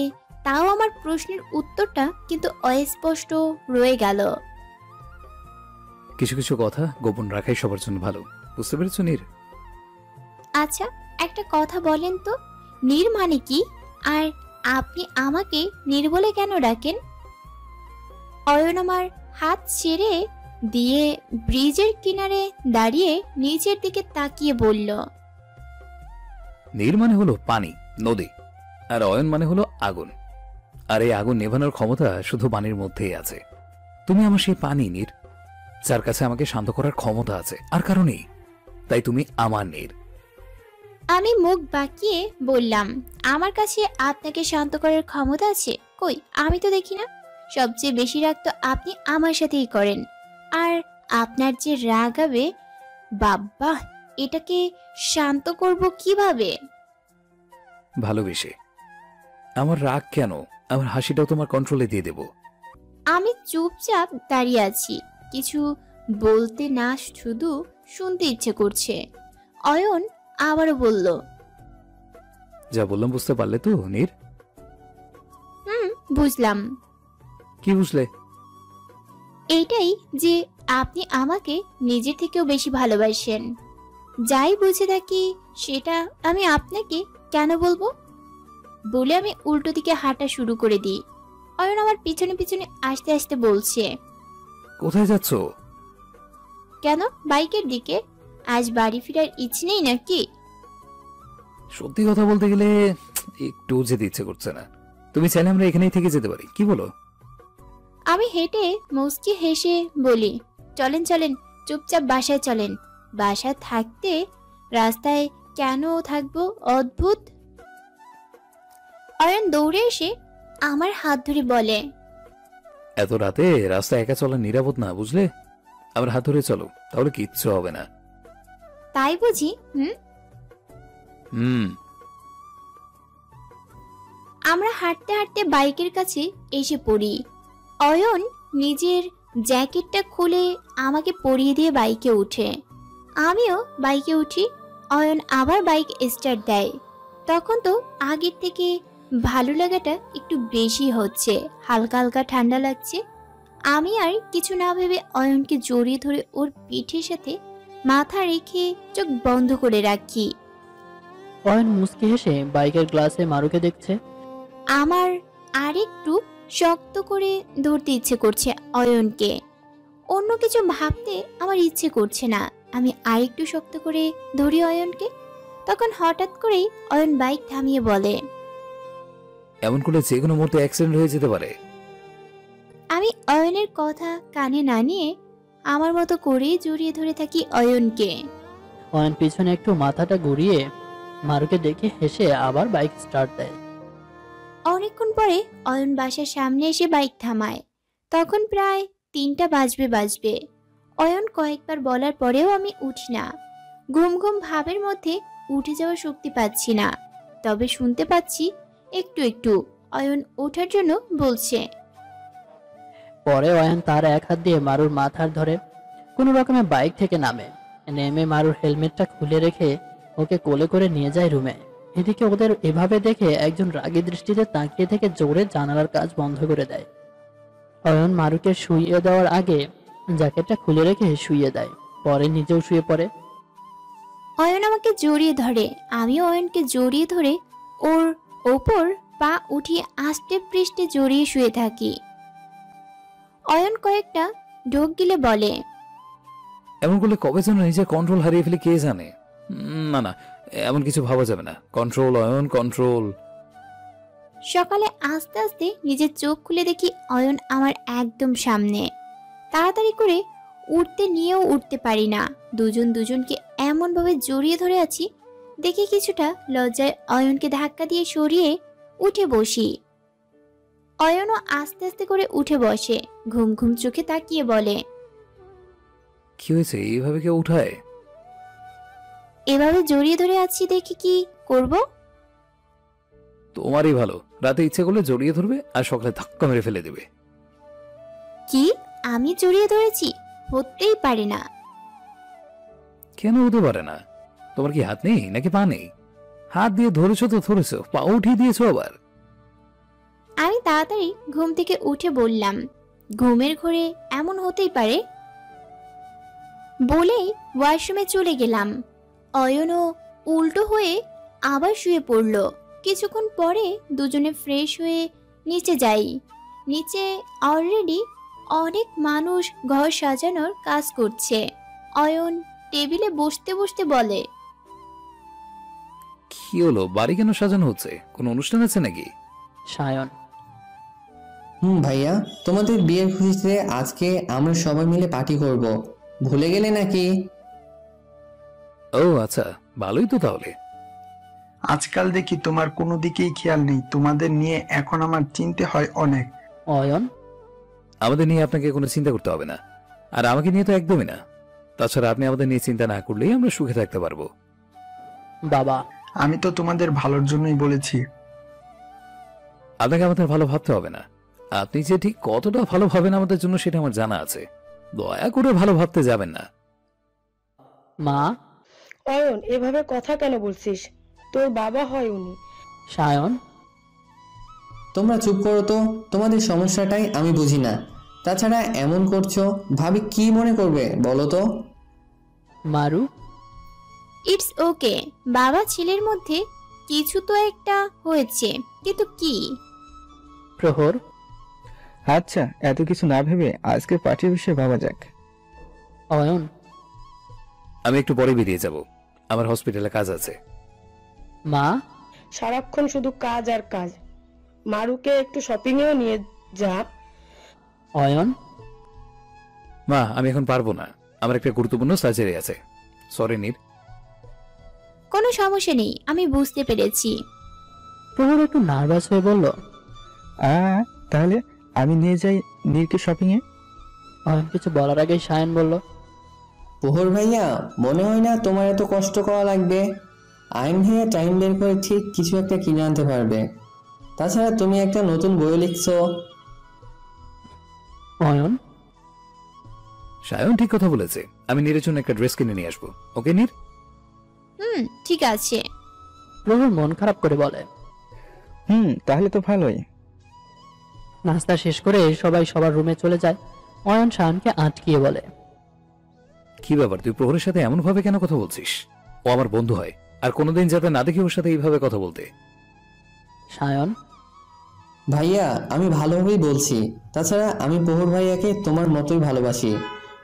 Speaker 3: তাও আমার প্রশ্নের উত্তরটা কিন্তু অস্পষ্ট রয়ে গেল।
Speaker 5: কিছু কিছু কথা গোপন রাখাই সবার জন্য ভালো, বুঝতে পেরেছো নীর?
Speaker 3: আচ্ছা, একটা কথা বলেন তো, নীর মানে কি? আর আপনি আমাকে নীর বলে কেন ডাকেন? অয়ন আমার হাত ছেড়ে দিয়ে ব্রিজের কিনারে দাঁড়িয়ে নিচের দিকে তাকিয়ে বলল,
Speaker 5: নীর মানে হলো পানি, নদী, আর অয়ন মানে হলো আগুন। আর এই আগুন নেভানোর ক্ষমতা শুধু পানির মধ্যেই আছে। তুমি আমার সেই পানি নীর, যার কাছে আমাকে শান্ত করার ক্ষমতা আছে, আর কারণেই তাই তুমি আমার নীর।
Speaker 3: আমি মুখ বাঁকিয়ে বললাম, আমার কাছে আপনাকে শান্ত করার ক্ষমতা আছে? কই, আমি তো দেখি না। সবচেয়ে বেশি রাগ তো আপনি আমার সাথেই করেন। আর আপনার যে রাগ হবে, বাবা, এটাকে শান্ত করব কিভাবে?
Speaker 5: ভালোবেসে। আমার রাগ কেন, আমার হাসিটাও তোমার কন্ট্রোলে দিয়ে দেব।
Speaker 3: আমি চুপচাপ দাঁড়িয়ে আছি, কিছু বলতে না, শুধু শুনতে ইচ্ছে করছে। অয়ন আবারও বলল,
Speaker 5: যা বললাম বুঝতে পারলে তো নীর?
Speaker 3: বুঝলাম।
Speaker 5: কি বুঝলে?
Speaker 3: এইটাই যে আপনি আমাকে নিজের থেকেও বেশি ভালোবাসেন। যাই বুঝে থাকি সেটা আমি আপনাকে কেন বলবো? বলে আমি উল্টো দিকে হাঁটা শুরু করে দিই। অয়ন আমার পিছনে পিছনে আসতে আসতে বলছে,
Speaker 5: কোথায় যাচ্ছ?
Speaker 3: কেন, বাইকের দিকে। আজ বাড়ি ফেরার ইচ্ছে নেই নাকি?
Speaker 5: সত্যি কথা বলতে গেলে একটু যেতে ইচ্ছে করছে না। তুমি চাইলে আমরা এখানেই থেকে যেতে পারি, কি বলো?
Speaker 3: আমি হেঁটে মুচকি হেসে বলি, চলেন চলেন, চুপচাপ বাসায় চলেন। বাসায় থাকতে রাস্তায় কেন থাকবো, অদ্ভুত। অয়ন দৌড়ে এসে আমার হাত ধরে বলে,
Speaker 5: এত রাতে রাস্তা একা চলা নিরাপদ না, বুঝলে? আমার হাত ধরে চলো, তাহলে কিচ্ছু হবে না।
Speaker 3: তাই বুঝি? আমরা হাঁটতে হাঁটতে বাইকের কাছে এসে পড়ি। অয়ন নিজের জ্যাকেটটা খুলে আমাকে পরিয়ে দিয়ে বাইকে উঠে। আমিও বাইকে উঠি। অয়ন আবার বাইক স্টার্ট দেয়। তখন তো আগের থেকে ভালো লাগাটা একটু বেশি হচ্ছে, হালকা হালকা ঠান্ডা লাগছে। আমি আর কিছু না ভেবে অয়নকে জড়িয়ে ধরে ওর পিঠের সাথে মাথা রেখে চোখ বন্ধ করে রাখি।
Speaker 4: অয়ন মুচকি হেসে বাইকের গ্লাসে মারুকে দেখছে।
Speaker 3: আমার আরেকটু শক্ত করে ধরতে ইচ্ছে করছে অয়নকে। অন্য কিছু ভাবতে আমার ইচ্ছে করছে না। আমি আরেকটু শক্ত করে ধরি অয়নকে। তখন হঠাৎ করেই অয়ন বাইক থামিয়ে বলে,
Speaker 5: এমন করলে যে কোনো মুহূর্তে অ্যাক্সিডেন্ট হয়ে যেতে পারে।
Speaker 3: আমি অয়নের কথা কানে না নিয়ে আমার মতো করেই জড়িয়ে ধরে থাকি অয়নকে।
Speaker 4: অয়ন পিছনে একটু মাথাটা ঘুরিয়ে মারুকে দেখে হেসে আবার বাইক স্টার্ট দেয়।
Speaker 3: অনেকক্ষণ পরে অয়ন বাসার সামনে এসে বাইক থামায়। তখন প্রায় 3টা বাজবে। অয়ন কয়েকবার বলার পরেও আমি উঠি না। ঘুম ঘুম ভাবের মধ্যে উঠে যাওয়ার শক্তি পাচ্ছি না। তবে শুনতে পাচ্ছি একটু একটু অয়ন ওঠার জন্য বলছে।
Speaker 4: পরে অয়ন তার এক হাত দিয়ে মারুর মাথার ধরে কোনো রকমে বাইক থেকে নেমে মারুর হেলমেটটা খুলে রেখে ওকে কোলে করে নিয়ে যায় রুমে। এদিকে ওদের এভাবে দেখে একজন রাগী দৃষ্টিতে তাকিয়ে থেকে জোরে জানালার কাজ বন্ধ করে দেয়। অয়ন মারুকে শুইয়ে দেওয়ার আগে জ্যাকেটটা খুলে রেখে শুইয়ে দেয়, পরে নিজেও শুয়ে পড়ে।
Speaker 3: অয়ন আমাকে জড়িয়ে ধরে, আমিও অয়নকে জড়িয়ে ধরে ওর ওপর পা উঠিয়ে আষ্টে পৃষ্ঠে জড়িয়ে শুয়ে থাকি। অয়ন কয়েকটা ঢোক গিলে বলে,
Speaker 5: এমন করলে কবে যেন নিজের কন্ট্রোল হারিয়ে ফেলে কে জানে। না না, এমন কিছু ভাবা যাবে না। Control Ayan, control.
Speaker 3: সকালে আস্তে আস্তে নিজের চোখ খুলে দেখি অয়ন আমার একদম সামনে। তাড়াতাড়ি করে উঠতে নিয়েও উঠতে পারি না। দুজনকে এমন ভাবে জড়িয়ে ধরে আছি দেখে কিছুটা লজ্জায় অয়নকে ধাক্কা দিয়ে সরিয়ে উঠে বসি। অয়নও আস্তে আস্তে করে উঠে বসে, ঘুম ঘুম চোখে তাকিয়ে বলে,
Speaker 5: কি হয়েছে? এইভাবে কেউ উঠায়?
Speaker 3: এভাবে জড়িয়ে ধরে আছি দেখে কি করব?
Speaker 5: তোমারই ভালো, রাতে ইচ্ছে করলে জড়িয়ে ধরবে আর সকালে ধাক্কা মেরে ফেলে দেবে।
Speaker 3: কি আমি জড়িয়ে ধরেছি? হতেই পারে না।
Speaker 5: কেন হতে পারে না? তোমার কি হাত নেই নাকি পা নেই? হাত দিয়ে ধরেছো তো ধরেছো, পা উঠিয়ে দিয়েছো আবার।
Speaker 3: আমি তাড়াতাড়ি ঘুম থেকে উঠে বললাম, ঘুমের ঘোরে এমন হতেই পারে। বলেই ওয়াশরুমে চলে গেলাম। অয়নও উল্টো হয়ে আবার শুয়ে পড়ল। কিছুক্ষণ পরে দুজনে ফ্রেশ হয়ে নিচে যাই। নিচে অলরেডি অনেক মানুষ ঘর সাজানোর কাজ করছে। অয়ন টেবিলে বসতে বসতে বলে,
Speaker 5: কি হলো, বাড়ি কেন সাজানো হচ্ছে? কোনো অনুষ্ঠান আছে নাকি?
Speaker 4: সায়ন,
Speaker 6: ভাইয়া, তোমাদের বিয়ের খুশিতে আজকে আমরা সবাই মিলে পার্টি করব, ভুলে গেলে নাকি?
Speaker 5: ও আচ্ছা, ভালোই তো তাহলে।
Speaker 7: আজকাল দেখি তোমার কোনো দিকেই খেয়াল নেই, তোমাদের নিয়ে এখন আমার চিন্তা হয় অনেক।
Speaker 4: অয়ন,
Speaker 5: আমাদের নিয়ে আপনাকে কোনো চিন্তা করতে হবে না, আর আমাকে নিয়ে তো একদমই না। তাছাড়া আপনি আমাদের নিয়ে চিন্তা না করলেই আমরা সুখে থাকতে পারবো।
Speaker 4: বাবা,
Speaker 7: আমি তো তোমাদের ভালোর জন্যই বলেছি।
Speaker 5: আপনাকে আমাদের ভালো ভাবতে হবে না। আপনি যে ঠিক কতটা ভালো ভাবেন আমাদের জন্য সেটা আমার জানা আছে। দয়া করে ভালো ভাবতে যাবেন না।
Speaker 4: মা।
Speaker 8: অয়ন, এভাবে কথা কেন বলছিস? তোর বাবা হয় উনি।
Speaker 4: সায়ন,
Speaker 6: তোমরা চুপ করো তো, তোমাদের সমস্যাটাই আমি বুঝি না। তাছাড়া এমন করছো, ভাবি কি মনে করবে বলো তো?
Speaker 4: মারু।
Speaker 3: It's okay. বাবা ছেলের মধ্যে কিছু তো একটা হয়েছে, কিন্তু কি?
Speaker 4: প্রহর।
Speaker 2: আচ্ছা, এত কিছু না ভেবে আজকে পার্টির বিষয়ে ভাবা যাক।
Speaker 4: অয়ন,
Speaker 5: আমি একটু পরে বেরিয়ে যাব, আমার হসপিটালে কাজ আছে।
Speaker 4: মা।
Speaker 8: সারাক্ষণ শুধু কাজ আর কাজ। মারুকে একটু শপিং এও নিয়ে যা।
Speaker 4: অয়ন,
Speaker 5: মা, আমি এখন পারবো না, আমার একটা গুরুত্বপূর্ণ সার্জারি আছে। সরি নীর।
Speaker 3: কোনো সমস্যা নেই, আমি বুঝতে পেরেছি।
Speaker 4: প্রহর একটু নার্ভাস হয়ে বলল,
Speaker 2: তাহলে আমি নিয়ে যাই নীরকে শপিং এ।
Speaker 4: অয়ন কিছু বলার আগেই সায়ন বলল,
Speaker 6: প্রহর ভাইয়া, মনে হয় না তোমার এত কষ্ট করা লাগবে। আইন ভাইয়া টাইম বের করে ঠিক কিছু একটা কিনে আনতে পারবে। তাছাড়া তুমি একটা নতুন বই লিখছো।
Speaker 4: অয়ন,
Speaker 5: সায়ন ঠিক কথা বলেছে, আমি নীরের জন্য একটা ড্রেস কিনে নিয়ে আসবো। ওকে নীর?
Speaker 3: ঠিক আছে।
Speaker 4: প্রহর মন খারাপ করে বলে।
Speaker 2: তাহলে তো ভালোই।
Speaker 4: নাস্তা শেষ করে সবাই সবার রুমে চলে যায়। অয়ন শায়নকে আটকিয়ে বলে,
Speaker 5: কি ব্যাপার, তুই প্রহরের সাথে এমন ভাবে কেন কথা বলছিস? ও আমার বন্ধু হয়, আর কোনোদিন যাতে না দেখি ওর সাথে এইভাবে কথা বলতে।
Speaker 4: সায়ন,
Speaker 6: ভাইয়া আমি ভালোভাবেই বলছি। তাছাড়া আমি প্রহর ভাইয়াকে তোমার মতোই ভালোবাসি,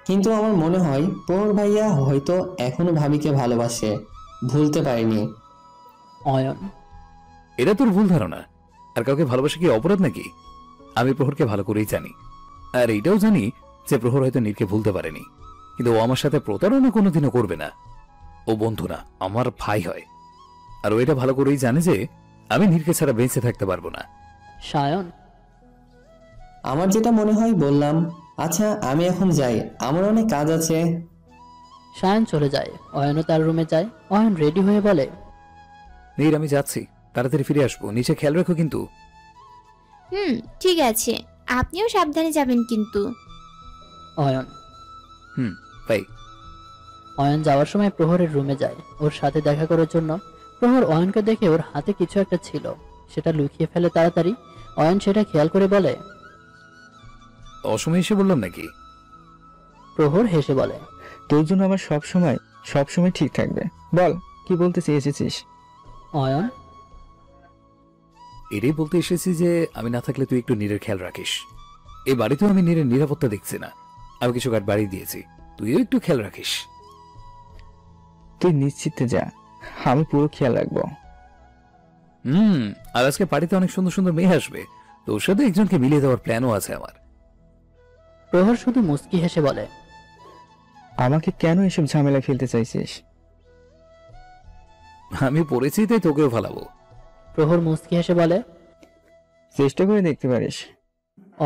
Speaker 6: কিন্তু আমার মনে হয় প্রহর ভাইয়া হয়তো এখনো ভাবিকে ভালোবাসে, ভুলতে পারেনি।
Speaker 4: অয়ন,
Speaker 5: এটা তোর ভুল ধারণা। আর কাউকে ভালোবাসা কি অপরাধ নাকি? আমি প্রহরকে ভালো করেই জানি, আর এইটাও জানি যে প্রহর হয়তো নীরকে ভুলতে পারেনি, কিন্তু ও আমার সাথে প্রতারণা কোনোদিনও করবে না। ও বন্ধু না, আমার ভাই হয়। আর ও এটা ভালো করেই জানে যে আমি নীরকে ছাড়া বেঁচে থাকতে পারবো না।
Speaker 4: সায়ন,
Speaker 6: আমার যেটা মনে হয় বললাম। আচ্ছা আমি এখন যাই, আমার অনেক কাজ আছে।
Speaker 4: সায়ন চলে যায়। অয়নও তার রুমে যায়। অয়ন রেডি হয়ে বলে,
Speaker 5: নীর আমি যাচ্ছি, তাড়াতাড়ি ফিরে আসবো, নিচে খেয়াল রাখো কিন্তু।
Speaker 3: ঠিক আছে, আপনিও সাবধানে যাবেন কিন্তু।
Speaker 4: অয়ন।
Speaker 5: বাই।
Speaker 4: অয়ন যাওয়ার সময় প্রহরের রুমে যায় ওর সাথে দেখা করার জন্য। প্রহর অয়নকে দেখে ওর হাতে কিছু একটা ছিল, সেটা লুকিয়ে ফেলে তাড়াতাড়ি। অয়ন সেটা খেয়াল করে বলে,
Speaker 5: অসময়ে এসে বললাম নাকি?
Speaker 4: প্রহর হেসে বলে,
Speaker 2: তোর জন্য আমার সবসময় ঠিক থাকবে। বল, কি বলতে চেয়েছিস?
Speaker 4: অয়ন,
Speaker 5: এটাই বলতে এসেছি যে আমি না থাকলে তুই একটু নীরের খেয়াল রাখিস। এই বাড়িতেও আমি নীরের নিরাপত্তা দেখছি না, আমি কিছু গার্ড বাড়িয়ে দিয়েছি, তুইও একটু খেয়াল রাখিস।
Speaker 2: তুই নিশ্চিন্তে যা, আমি পুরো খেয়াল রাখবো।
Speaker 5: আর আজকে পার্টিতে অনেক সুন্দর সুন্দর মেয়ে আসবে, তোর সাথে একজনকে মিলিয়ে দেওয়ার প্ল্যানও আছে আমার।
Speaker 4: প্রহর শুধু মুচকি হেসে বলে,
Speaker 2: আমাকে কেন এসব ঝামেলায় ফেলতে চাইছিস?
Speaker 5: আমি পড়েছি তাই তোকেও ফালাবো।
Speaker 4: প্রহর মুচকি হেসে বলে,
Speaker 2: চেষ্টা করে দেখতে পারিস।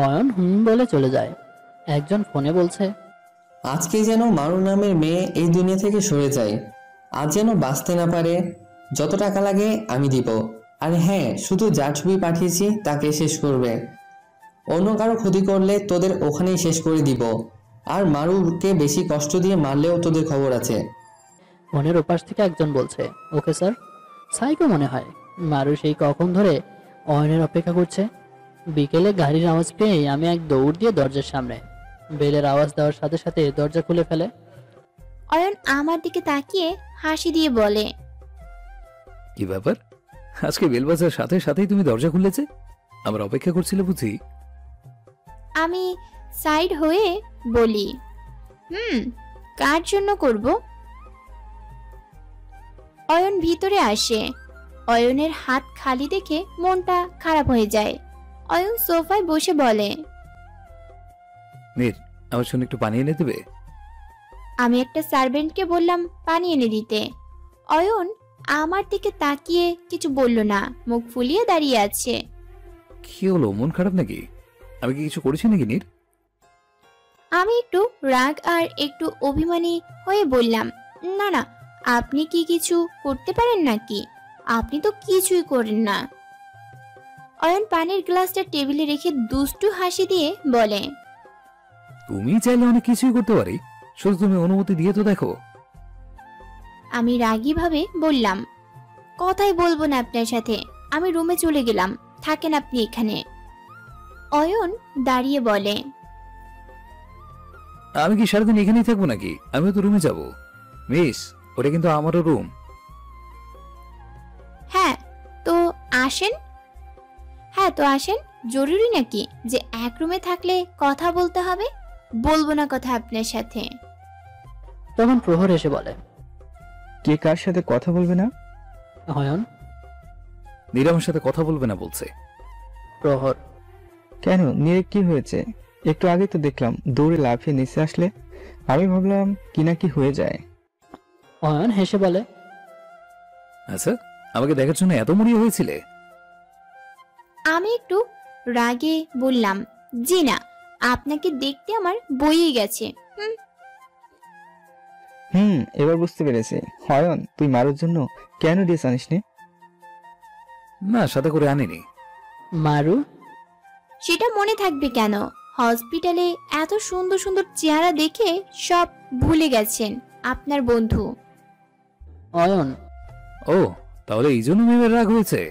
Speaker 4: অয়ন বলে চলে যায়। একজন ফোনে বলছে,
Speaker 6: আজকে যেন মারু নামের মেয়ে এই দুনিয়া থেকে সরে যায়, আজ যেন বাঁচতে না পারে। যত টাকা লাগে আমি দিব। আর হ্যাঁ, শুধু যার ছবি পাঠিয়েছি তাকে শেষ করবে। অন্য কারো ক্ষতি করলে তোদের ওখানেই শেষ করে দিব। আর মারুকে বেশি কষ্ট দিয়ে মারলেও তোদের খবর আছে।
Speaker 4: ফোনের ওপাশ থেকে একজন বলছে, ওকে স্যার। সাইকো মনে হয়। মারু সেই কখন ধরে অয়নের অপেক্ষা করছে। বিকেলে গাড়ির আওয়াজ পেয়ে আমি এক দৌড় দিয়ে দরজার সামনে। বেলের আওয়াজ দেওয়ার সাথে সাথে দরজা খুলে ফেলে।
Speaker 3: অয়ন আমার দিকে তাকিয়ে হাসি দিয়ে বলে,
Speaker 5: কি ব্যাপার, আজকে বেল বাজার সাথে সাথেই তুমি দরজা খুলেছে? আমার অপেক্ষা করছিলে বুঝি?
Speaker 3: আমি সাইড হয়ে বলি, কার জন্য করব? অয়ন ভিতরে আসে। অয়নের হাত খালি দেখে মনটা খারাপ হয়ে যায়। অয়ন সোফায় বসে বলে,
Speaker 5: নীর, আমার জন্য একটু পানি এনে দেবে?
Speaker 3: আমি একটা সার্ভেন্টকে বললাম পানি এনে দিতে। অয়ন আমার দিকে তাকিয়ে কিছু বলল না, মুখ ফুলিয়ে দাঁড়িয়ে আছে।
Speaker 5: কি হলো, মন খারাপ নাকি? আমি কি কিছু করেছি নাকি নীর?
Speaker 3: আমি একটু রাগ আর একটু অভিমানী হয়ে বললাম, না না, আপনি কি কিছু করতে পারেন নাকি? আপনি তো কিছুই করেন না। অয়ন পানির গ্লাসটা টেবিলে রেখে দুষ্টু হাসি দিয়ে বলে,
Speaker 5: তুমি চাইলে অনেক কিছুই করতে পারি, শুধু তুমি অনুমতি দিয়ে তো দেখো।
Speaker 3: আমি রাগী ভাবে বললাম, কথাই বলবো না আপনার সাথে, আমি রুমে চলে গেলাম, থাকেন আপনি এখানে। অয়ন দাঁড়িয়ে বলে,
Speaker 5: আমি কি সারাদিন এখানেই থাকবো নাকি? আমিও তো রুমে যাব। মিস, ওটা কিন্তু আমারও রুম।
Speaker 3: হ্যাঁ তো আসেন। জরুরি নাকি যে এক রুমে থাকলে কথা বলতে হবে? বলবো না কথা আপনার সাথে।
Speaker 4: তখন প্রহর এসে বলে,
Speaker 2: কে কার সাথে কথা বলবে না?
Speaker 4: অয়ন।
Speaker 5: নীর আমার সাথে কথা বলবে না বলছে।
Speaker 4: প্রহর,
Speaker 2: কেন, নিয়ে কি হয়েছে? একটু আগে তো দেখলাম দৌড়ে লাফিয়ে নিচে আসলে, আমি ভাবলাম কি না কি হয়ে যায়।
Speaker 4: অয়ন হেসে বলে,
Speaker 5: আচ্ছা, আমাকে দেখার জন্য এত মরিয়া হয়েছিলে?
Speaker 3: আমি একটু রাগে বললাম, জি না, আপনাকে দেখতে আমার বইয়ে গেছে।
Speaker 2: এবার বুঝতে পেরেছি। অয়ন, তুই মারুর জন্য কেন ড্রেস আনিসনি?
Speaker 5: না, সাথে করে আনিনি।
Speaker 4: মারু?
Speaker 3: সেটা মনে থাকবে কেন? হসপিটালে এত সুন্দর সুন্দর চেহারা দেখে সব ভুলে গেছেন আপনার বন্ধু।
Speaker 4: অয়ন।
Speaker 5: ও, তাহলে এই জন্য মেয়ের রাগ হয়েছে।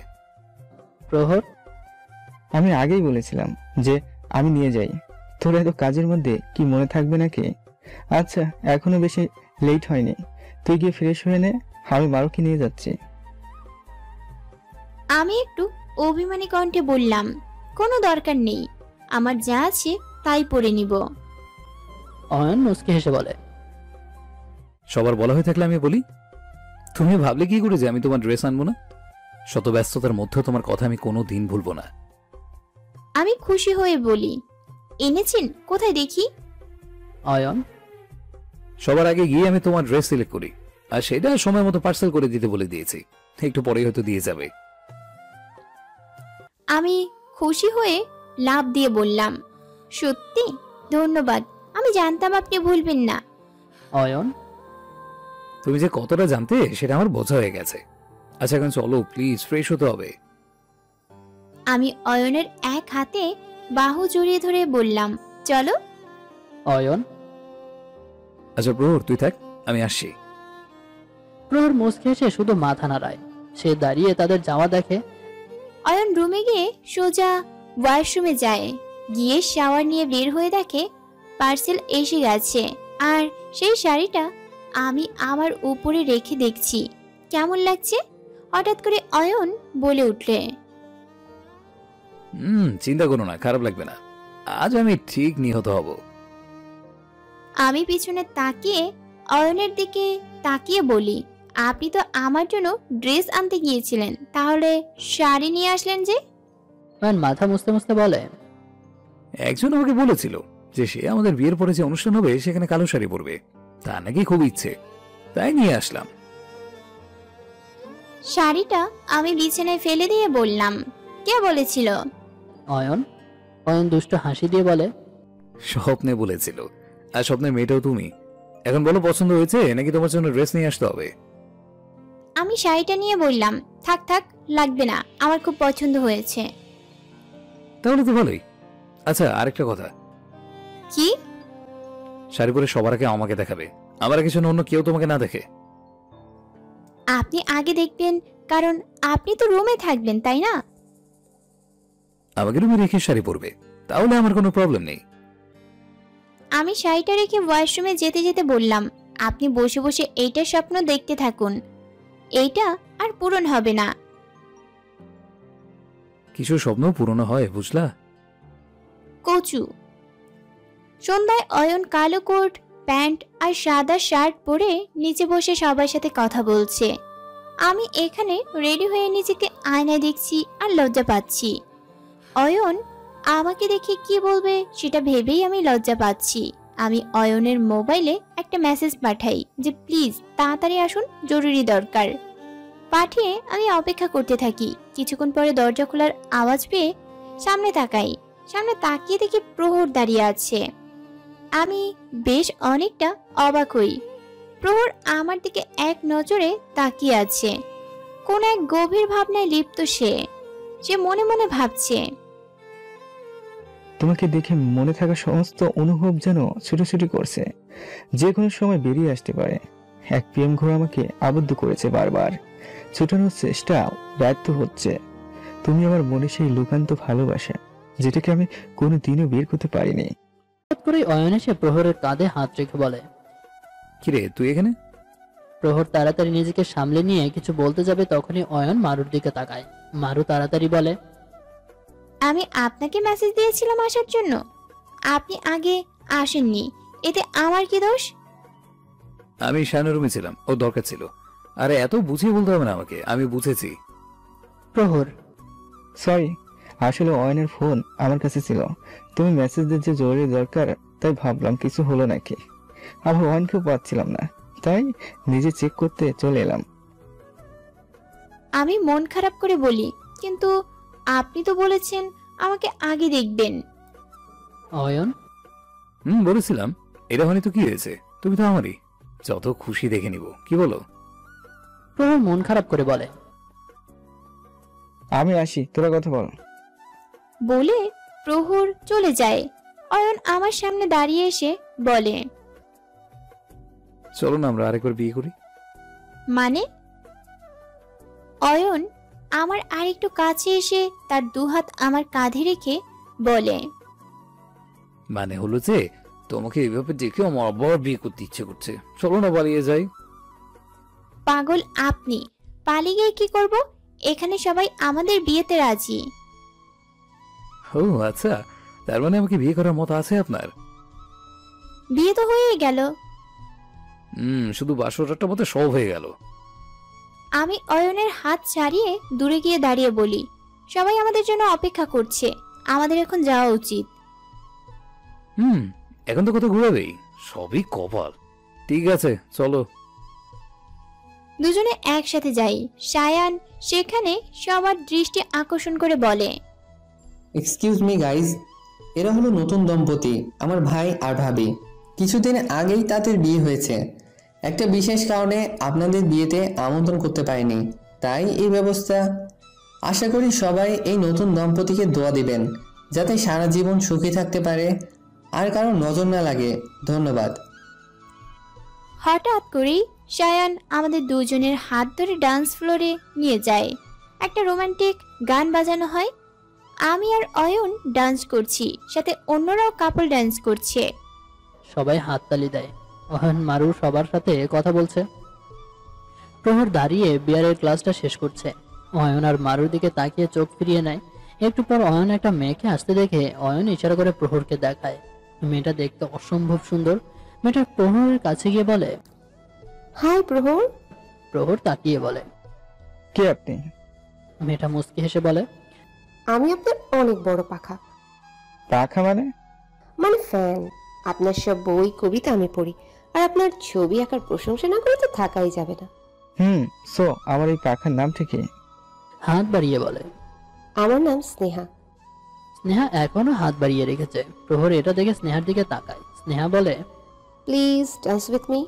Speaker 4: প্রহর।
Speaker 2: আমি আগেই বলেছিলাম যে আমি নিয়ে যাই, তোর এত কাজের মধ্যে কি মনে থাকবে নাকি? আচ্ছা, এখনো বেশি লেট হয়নি, তুই গিয়ে ফ্রেশ হয়ে নে, আমি মারুকে নিয়ে যাচ্ছি।
Speaker 3: আমি একটু অভিমানী কণ্ঠে বললাম, কোনো দরকার নেই, আমার যা আছে তাই পরে নিব।
Speaker 4: অয়ন মুচকি হেসে বলে,
Speaker 5: সবার বলা হয়ে থাকলে আমি বলি, তুমি ভাবলে কি করে যে আমি তোমার ড্রেস আনবো না? শত ব্যস্ততার মধ্যেও তোমার কথা আমি কোনো দিন ভুলবো না।
Speaker 3: আমি খুশি হয়ে বলি, এনেছেন কোথায় দেখি?
Speaker 4: অয়ন।
Speaker 5: সবার আগে গিয়ে আমি তোমার ড্রেস সিলেক্ট করি, আর সেটা সময় মতো পার্সেল করে দিতে বলে দিয়েছি, একটু পরেই হয়তো দিয়ে যাবে।
Speaker 3: আমি খুশি হয়ে লাফ দিয়ে বললাম, সত্যি? ধন্যবাদ, আমি জানতাম আপনি ভুলবেন না।
Speaker 4: অয়ন।
Speaker 5: তুমি যে কতটা জানতে সেটা আমার বোঝা হয়ে গেছে। আচ্ছা, এখন চলো প্লিজ, ফ্রেশ হতে হবে।
Speaker 3: আমি অয়নের এক হাতে বাহু জড়িয়ে ধরে বললাম, চলো।
Speaker 4: অয়ন।
Speaker 5: আচ্ছা প্রহর, তুই থাক, আমি আসছি।
Speaker 4: প্রহর মুচকি হেসে শুধু মাথা নাড়ায়। সে দাঁড়িয়ে তাদের যাওয়া দেখে।
Speaker 3: অয়ন রুমে গিয়ে সোজা ওয়াশরুমে যায়, গিয়ে শাওয়ার নিয়ে বের হয়ে দেখে পার্সেল এসে গেছে, আর সেই শাড়িটা আমি আমার উপরে রেখে দেখছি কেমন লাগছে। হঠাৎ করে অয়ন বলে উঠলে,
Speaker 5: চিন্তা করো না, খারাপ লাগবে না, আজ আমি ঠিক নিহত হব।
Speaker 3: আমি পিছনে তাকিয়ে অয়নের দিকে তাকিয়ে বলি, আপনি তো আমার জন্য ড্রেস আনতে গিয়েছিলেন, তাহলে শাড়ি নিয়ে আসলেন যে?
Speaker 4: অয়ন মাথা মুছতে মুছতে বলে,
Speaker 5: একজন আমাকে বলেছিল যে সে আমাদের বিয়ের পরে যে অনুষ্ঠান হবে সেখানে কালো শাড়ি পরবে, তার নাকি খুব ইচ্ছে, তাই নিয়ে আসলাম।
Speaker 3: শাড়িটা আমি বিছানায় ফেলে দিয়ে বললাম, কে বলেছিল?
Speaker 4: অয়ন। অয়ন দুষ্ট হাসি দিয়ে বলে,
Speaker 5: স্বপ্নে বলেছিল, আর স্বপ্নের মেয়েটাও তুমি। এখন বলো, পছন্দ হয়েছে নাকি তোমার জন্য ড্রেস নিয়ে আসতে হবে?
Speaker 3: আমি শাড়িটা নিয়ে বললাম, থাক থাক, লাগবে না, আমার খুব পছন্দ হয়েছে।
Speaker 5: তাহলে তো ভালোই। আচ্ছা, আরেকটা কথা।
Speaker 3: কি?
Speaker 5: শাড়ি পরে সবার আগে আমাকে দেখাবে, আমার আগে যেন অন্য কেউ তোমাকে না দেখে।
Speaker 3: আপনি আগে দেখবেন, কারণ আপনি তো রুমে থাকবেন, তাই না?
Speaker 5: আমাকে রুমে রেখে শাড়ি পরবে, তাহলে আমার কোনো প্রবলেম নেই।
Speaker 3: আমি শাড়িটা রেখে ওয়াশরুমে যেতে যেতে বললাম, আপনি বসে বসে এইটার স্বপ্ন দেখতে থাকুন, এইটা আর পূরণ হবে না।
Speaker 5: কিছু স্বপ্ন পূরণ হয়, বুঝলা?
Speaker 3: কচু। সন্ধ্যায় অয়ন কালো কোট প্যান্ট আর সাদা শার্ট পরে নিচে বসে সবার সাথে কথা বলছে। আমি এখানে রেডি হয়ে নিজেকে আয়নায় দেখছি আর লজ্জা পাচ্ছি। অয়ন আমাকে দেখে কি বলবে সেটা ভেবেই আমি লজ্জা পাচ্ছি। আমি অয়নের মোবাইলে একটা মেসেজ পাঠাই যে প্লিজ তাড়াতাড়ি আসুন, জরুরি দরকার। পাঠিয়ে আমি অপেক্ষা করতে থাকি। কিছুক্ষণ পরে দরজা খোলার আওয়াজ পেয়ে সামনে তাকাই। সামনে তাকিয়ে দেখি প্রহর দাঁড়িয়ে আছে। আমি বেশ অনেকটা অবাক হই। প্রহর আমার দিকে এক নজরে তাকিয়ে আছে। কোন এক গভীর ভাবনায় লিপ্ত সে মনে মনে ভাবছে।
Speaker 2: তোমাকে দেখে মনে থাকা সমস্ত অনুভব যেন ছুটোছুটি করছে, যে কোনো সময় বেরিয়ে আসতে পারে। এক প্রেম ঘোর আমাকে আবদ্ধ করেছে, বারবার ছুটানোর চেষ্টা ব্যর্থ হচ্ছে। তুমি আমার মনে সেই লুকান্ত ভালোবাসা, যেটাকে আমি কোনোদিনও বের করতে পারিনি।
Speaker 4: হঠাৎ করে অয়ন এসে প্রহরের কাঁধে হাত রেখে বলে,
Speaker 5: কিরে তুই এখানে?
Speaker 4: প্রহর তাড়াতাড়ি নিজেকে সামলে নিয়ে কিছু বলতে যাবে, তখনই অয়ন মারুর দিকে তাকায়। মারু তাড়াতাড়ি বলে,
Speaker 3: আমি আপনাকে মেসেজ দিয়েছিলাম আসার জন্য, আপনি আগে আসেননি, এতে আমার কি দোষ?
Speaker 5: আমি শায়নের রুমে ছিলাম, ও দরকার ছিল। আরে এত বুঝিয়ে বলতে হবে না আমাকে, আমি বুঝেছি।
Speaker 4: প্রহর,
Speaker 2: সরি, আসলে অয়নের ফোন আমার কাছে ছিল। তুমি মেসেজ দিয়ে যে জরুরি দরকার, তাই ভাবলাম কিছু হলো নাকি। আবার অয়নকেও পাচ্ছিলাম না, তাই নিজে চেক করতে চলে এলাম।
Speaker 3: আমি মন খারাপ করে বলি, কিন্তু আপনি তো বলেছেন আমাকে আগে দেখবেন।
Speaker 4: অয়ন,
Speaker 5: বলেছিলাম, এটা হয়নি তো কি হয়েছে, তুমি তো আমারই, যত খুশি দেখে নিব, কি বলো?
Speaker 4: প্রহর মন খারাপ করে বলে,
Speaker 2: আমি আসি, তোরা কথা বল।
Speaker 3: বলে প্রহর চলে যায়। অয়ন আমার সামনে দাঁড়িয়ে এসে বলে,
Speaker 5: চলো না আমরা আরেকবার বিয়ে করি।
Speaker 3: মানে? অয়ন আমার আরেকটু কাছে এসে তার দুহাত আমার কাঁধে রেখে বলে,
Speaker 5: মানে হলো যে তোমাকে এইভাবে দেখে আমার আবার বিয়ে করতে ইচ্ছে করছে, চলো না পালিয়ে যাই।
Speaker 3: পাগল আপনি, পালিয়ে গিয়ে কি করব? এখানে সবাই আমাদের বিয়েতে রাজি।
Speaker 5: ও আচ্ছা, তার মানে আমাকে বিয়ে করার মত আছে আপনার?
Speaker 3: বিয়ে তো হয়ে গেল।
Speaker 5: শুধু বাসরটার মতো সব হয়ে গেল।
Speaker 3: আমি অয়নের হাত ছাড়িয়ে দূরে গিয়ে দাঁড়িয়ে বলি, সবাই আমাদের জন্য অপেক্ষা করছে, আমাদের এখন যাওয়া উচিত।
Speaker 5: এখন তো কোথাও ঘুরাবেই, সবই কপাল। ঠিক আছে চলো।
Speaker 3: দুজনে একসাথে যাই। সায়ান সেখানে সবার দৃষ্টি আকর্ষণ করে বলে,
Speaker 6: এক্সকিউজ মি গাইজ, এরা হলো নতুন দম্পতি, আমার ভাই আর ভাবি। কিছুদিন আগেই তাদের বিয়ে হয়েছে। একটা বিশেষ কারণে আপনাদের বিয়েতে আমন্ত্রণ করতে পারিনি, তাই এই ব্যবস্থা। আশা করি সবাই এই নতুন দম্পতিকে দোয়া দিবেন, যাতে সারা জীবন সুখী থাকতে পারে আর কারো নজর না লাগে। ধন্যবাদ।
Speaker 3: হঠাৎ করেই সায়ান আমাদের দুজনের হাত ধরে ডান্স ফ্লোরে নিয়ে যায়। একটা রোমান্টিক গান বাজানো হয়। আমি আর অয়ন ডান্স করছি, সাথে অন্যরাও কাপল ডান্স করছে।
Speaker 4: সবাই হাততালি দেয়। অয়ন মারু সবার সাথে কথা বলছে। প্রহর দাঁড়িয়ে বিয়ারের ক্লাসটা শেষ করছে। অয়ন আর মারুর দিকে তাকিয়ে চোখ ফিরিয়ে নেয়। একটু পর অয়ন একটা মেয়েকে আসতে দেখে অয়ন ইশারা করে প্রহরকে দেখায়। মেয়েটা দেখতে অসম্ভব সুন্দর। মেয়েটা প্রহরের কাছে গিয়ে বলে,
Speaker 9: হাই প্রহর।
Speaker 4: প্রহর তাকিয়ে বলে,
Speaker 2: কে আপনি?
Speaker 4: মেয়েটা মুচকি হেসে বলে,
Speaker 9: আমি আপনার অনেক বড় পাখা।
Speaker 2: পাখা মানে?
Speaker 9: মানে ফ্যান। আপনার সব বই কবিতা আমি পড়ি, আর আপনার ছবি আঁকার প্রশংসা না করে তো থাকাই যাবে না।
Speaker 2: সো আমার এই পাখার নামটা কি?
Speaker 4: হাত বাড়িয়ে বলে,
Speaker 9: আমার নাম স্নেহা।
Speaker 4: স্নেহা এখনো হাত বাড়িয়ে রেখেছে। প্রহর এটা দেখে স্নেহার দিকে তাকায়। স্নেহা বলে,
Speaker 9: প্লিজ ডান্স উইথ মি।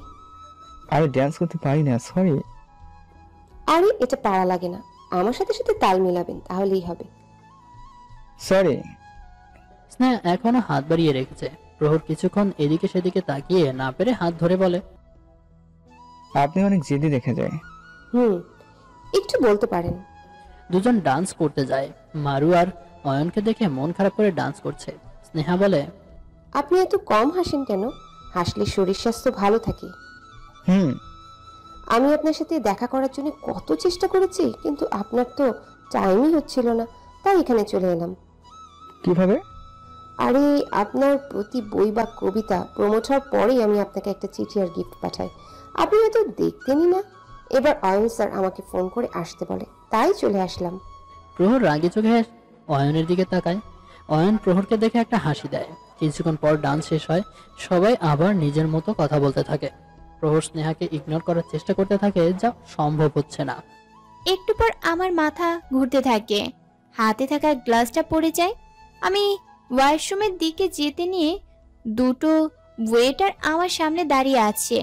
Speaker 2: আমি ড্যান্স করতে পারি না, সরি।
Speaker 9: আরে এটা পারা লাগে না, আমার সাথে সাথে তাল মিলাবেন, তাহলেই হবে।
Speaker 2: সরি।
Speaker 4: স্নেহা এখনো হাত বাড়িয়ে রেখেছে। প্রহর কিছুক্ষণ এদিকে সেদিকে তাকিয়ে না পেরে হাত ধরে বলে,
Speaker 2: আপনি অনেক জেদি দেখা যায়।
Speaker 9: একটু বলতে পারেন।
Speaker 4: দুজন ডান্স করতে যায়। মারু আর অয়নকে দেখে মন খারাপ করে ডান্স করছে। স্নেহা বলে,
Speaker 9: আপনি এত কম হাসেন কেন? হাসলে শরীর স্বাস্থ্য ভালো থাকে। আমি আপনার সাথে দেখা করার জন্য কত চেষ্টা করেছি, কিন্তু আপনার তো টাইমই হচ্ছিল না, তাই এখানে চলে এলাম।
Speaker 2: কিভাবে?
Speaker 9: আরে আপনার প্রতি বই বা কবিতা প্রমোট হওয়ার পরেই আমি আপনাকে একটা চিঠি আর গিফট পাঠাই, আপনি হয়তো দেখতেনই না। এবার অয়ন স্যার আমাকে ফোন করে আসতে বলে, তাই চলে আসলাম।
Speaker 4: প্রহর রাগে চোখে অয়নের দিকে তাকায়। অয়ন প্রহরকে দেখে একটা হাসি দেয়। কিছুক্ষণ পর ডান্স শেষ হয়। সবাই আবার নিজের মতো কথা বলতে থাকে। প্রহর স্নেহাকে ইগনোর করার চেষ্টা করতে থাকে, যা সম্ভব হচ্ছে না।
Speaker 3: একটু পর আমার মাথা ঘুরতে থাকে, হাতে থাকা গ্লাসটা পড়ে যায়। আমি ওয়াশরুমের দিকে যেতে নিয়ে দুটো ওয়েটার আমার সামনে দাঁড়িয়ে আছে।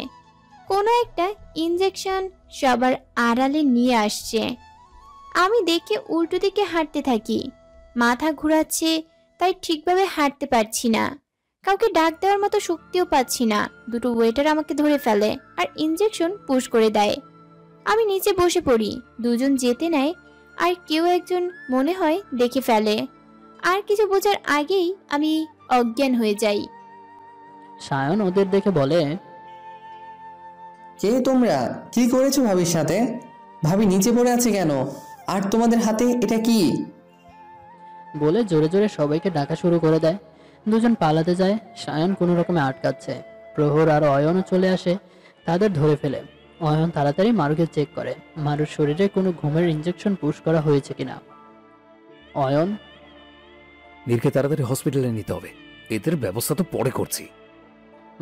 Speaker 3: কোনো একটা ইনজেকশন সবার আড়ালে নিয়ে আসছে। আমি দেখে উল্টো দিকে হাঁটতে থাকি। মাথা ঘোরাচ্ছে, তাই ঠিকভাবে হাঁটতে পারছি না। কাউকে ডাক দেওয়ার মতো শক্তিও পাচ্ছি না। দুটো ওয়েটার আমাকে ধরে ফেলে আর ইনজেকশন পুশ করে দেয়। আমি নিচে বসে পড়ি। দুজন যেতে নেয়, আর কেউ একজন মনে হয় দেখে ফেলে। আর কিছু বোঝার আগেই আমি অজ্ঞান হয়ে যাই।
Speaker 4: সায়ন ওদের দেখে বলে,
Speaker 6: কে তোমরা? কি করেছো ভাবির সাথে? ভাবি নিচে পড়ে আছে কেন? আর তোমাদের হাতে এটা কি?
Speaker 4: বলে জোরে জোরে সবাইকে ডাকা শুরু করে দেয়। দুজন পালাতে যায়। সায়ন কোনো রকমে আটকাচ্ছে। প্রহর আর অয়নও চলে আসে, তাদের ধরে ফেলে। অয়ন তাড়াতাড়ি মারুকে চেক করে মারুর শরীরে কোনো ঘুমের ইনজেকশন পুশ করা হয়েছে কিনা। অয়ন,
Speaker 5: নীরকে তাড়াতাড়ি হসপিটালে নিতে হবে, এদের ব্যবস্থা তো পরে করছি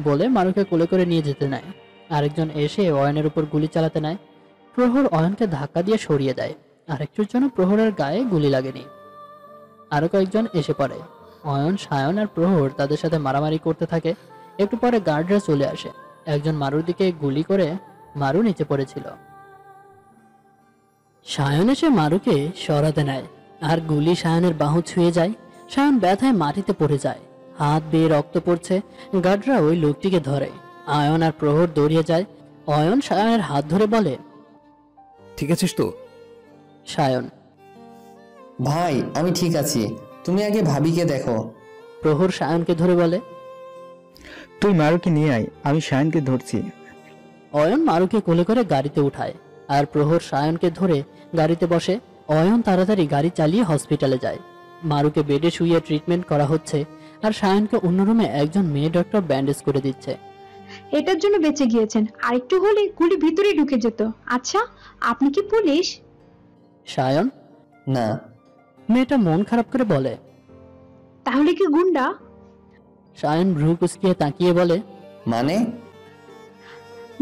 Speaker 4: বলে মারুকে কোলে করে নিয়ে যেতে নেয়। আরেকজন এসে অয়নের উপর গুলি চালাতে নেয়। প্রহর অয়নকে ধাক্কা দিয়ে সরিয়ে দেয়। আরেকটুর জন্য প্রহরের গায়ে গুলি লাগেনি। আরো কয়েকজন এসে পড়ে। অয়ন, সায়ন আর প্রহর তাদের সাথে মারামারি করতে থাকে। একটু পরে গার্ডরা চলে আসে। একজন মারুর দিকে গুলি করে মারু নিচে পড়েছিল। সায়ন এসে মারুকে সরাতে নেয়, আর গুলি সায়নের বাহু ছুঁয়ে যায়। সায়ন ব্যথায় মাটিতে পড়ে যায়। হাত বেয়ে রক্ত পড়ছে। গার্ডরা ওই লোকটিকে ধরে। অয়ন আর প্রহর দৌড়িয়ে যায়। অয়ন সায়নের হাত ধরে বলে,
Speaker 5: ঠিক আছিস তো?
Speaker 4: সায়ন,
Speaker 6: ভাই আমি ঠিক আছি, তুমি আগে ভাবিকে দেখো।
Speaker 4: প্রহর সায়নকে ধরে বলে।
Speaker 2: তুই মারুকে নিয়ে আয়, আমি শায়নকে ধরছি।
Speaker 4: অয়ন মারুকে কোলে করে গাড়িতে উঠায় আর প্রহর সায়নকে ধরে গাড়িতে বসে। অয়ন তাড়াতাড়ি গাড়ি চালিয়ে হসপিটালে যায়। মারুকে বেডে শুইয়ে ট্রিটমেন্ট করা হচ্ছে আর সায়নকে অন্য রুমে একজন মেয়ে ডক্টর ব্যান্ডেজ করে দিচ্ছে।
Speaker 10: এটার জন্য বেঁচে গিয়েছেন, আরেকটু হলে গুলি ভিতরে ঢুকে যেত। আচ্ছা, আপনি কি পুলিশ?
Speaker 4: সায়ন,
Speaker 6: না।
Speaker 4: মেয়েটা মন খারাপ করে বলে।
Speaker 10: তাহলে কি গুন্ডা?
Speaker 4: সায়ন ভ্রু কুচকিয়ে তাকিয়ে বলে,
Speaker 6: মানে?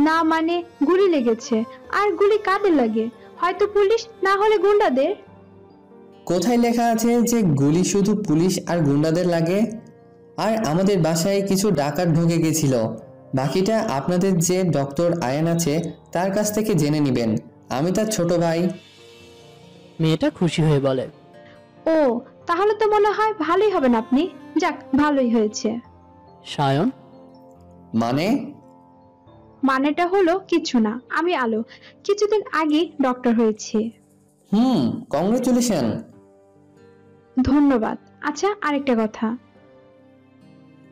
Speaker 10: না মানে গুলি লেগেছে। আর গুলি কাদের লাগে? হয়তো পুলিশ, না হলে গুন্ডাদের।
Speaker 6: কোথায় লেখা আছে যে গুলি শুধু পুলিশ আর গুন্ডাদের লাগে? আর আমাদের বাসায় কিছু ডাকাত ঢুকে গেছিল। বাকিটা আপনাদের যে ডক্টর আয়ান আছে তার কাছ থেকে জেনে নেবেন। আমি তার ছোট ভাই।
Speaker 4: মেয়েটা খুশি হয়ে বলে।
Speaker 10: ও, তাহলে তো মনে হয় ভালোই হবেন আপনি। যাক, ভালোই হয়েছে।
Speaker 4: সায়ন,
Speaker 6: মানে?
Speaker 10: মানেটা হলো কিছু না, আমি আলো, কিছুদিন আগে ডক্টর হয়েছি।
Speaker 6: কংগ্রেচুলেশন।
Speaker 10: ধন্যবাদ। আচ্ছা, আরেকটা কথা।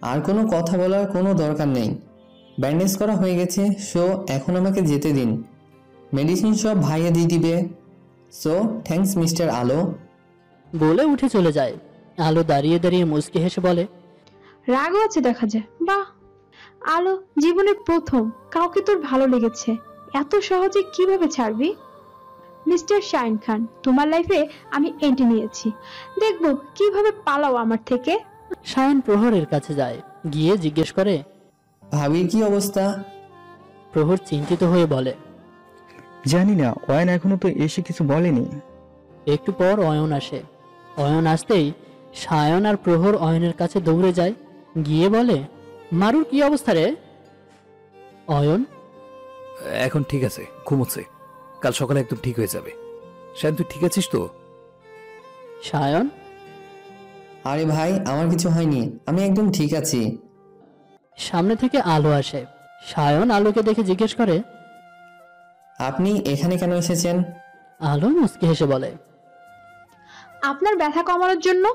Speaker 6: আর কোনো কথা বলার কোনো দরকার নেই। ব্যান্ডেজ করা হয়ে গেছে, সো এখন আমাকে যেতে দিন। মেডিসিন সব ভাইয়া দিয়ে দিবে। সো থ্যাঙ্কস মিস্টার আলো।
Speaker 4: বলে উঠে চলে যায়। আলো দাঁড়িয়ে দাঁড়িয়ে মুচকি হেসে বলে,
Speaker 10: রাগও আছে দেখা যায়। বাহ আলো, জীবনের প্রথম কাউকে তোর ভালো লেগেছে, এত সহজে কিভাবে ছাড়বি? মিস্টার শাহিন খান, তোমার লাইফে আমি এন্ট্রি নিয়েছি, দেখবো কিভাবে পালাও আমার থেকে।
Speaker 4: শাহিন প্রহরের কাছে যায়, গিয়ে জিজ্ঞেস করে,
Speaker 6: ভাবির কি অবস্থা?
Speaker 4: প্রহর চিন্তিত হয়ে বলে,
Speaker 2: জানি না, অয়ন এখনো তো এসে কিছু বলেনি।
Speaker 4: একটু পর অয়ন আসে। অয়ন আসতেই সায়ন আর প্রহর অয়নের কাছে দৌড়ে যায়, গিয়ে বলে, মারুর কি অবস্থা রে? অয়ন,
Speaker 5: এখন ঠিক আছে, ঘুমোচ্ছে, কাল সকালে একদম ঠিক হয়ে যাবে। শায়ন, তুই ঠিক আছিস তো?
Speaker 4: সায়ন,
Speaker 6: আরে ভাই আমার কিছু হয়নি, আমি একদম ঠিক আছি।
Speaker 4: সামনে থেকে আলো আসে। সায়ন আলোকে দেখে জিজ্ঞেস করে,
Speaker 6: আপনি এখানে কেন এসেছেন?
Speaker 4: আলো মুচকি হেসে বলে,
Speaker 10: আপনার ব্যথা কমানোর জন্য।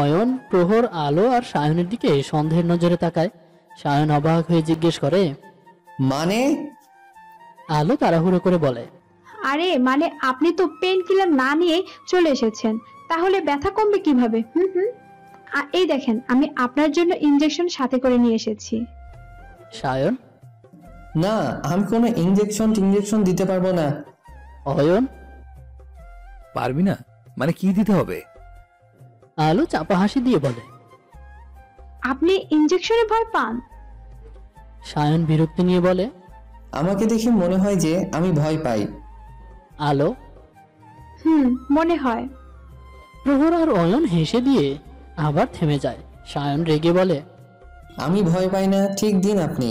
Speaker 4: অয়ন, প্রহর, আলো আর সায়নের দিকে সন্দেহের নজরে তাকায়। সায়ন অবাক হয়ে জিজ্ঞেস করে,
Speaker 6: মানে?
Speaker 4: আলো তাড়াহুড়ো করে বলে,
Speaker 10: আরে মানে আপনি তো পেন কিলার না নিয়ে চলে এসেছেন, তাহলে ব্যথা কমবে কিভাবে? এই দেখেন, আমি আপনার জন্য ইনজেকশন সাথে করে নিয়ে এসেছি।
Speaker 4: সায়ন,
Speaker 6: না, আমি কোনো ইনজেকশন দিতে পারবো না।
Speaker 4: অয়ন,
Speaker 5: পারবি না মানে কি দিতে হবে?
Speaker 4: আলো চাপা হাসি দিয়ে বলে,
Speaker 10: আপনি ইনজেকশনে ভয় পান?
Speaker 4: সায়ন বিরক্তি নিয়ে বলে,
Speaker 6: আমাকে দেখে মনে হয় যে আমি ভয় পাই।
Speaker 4: আলো,
Speaker 10: মনে হয়।
Speaker 4: প্রহর আর অয়ন হেসে দিয়ে আবার থেমে যায়। সায়ন রেগে বলে,
Speaker 6: আমি ভয় পাই না, ঠিক দিন আপনি।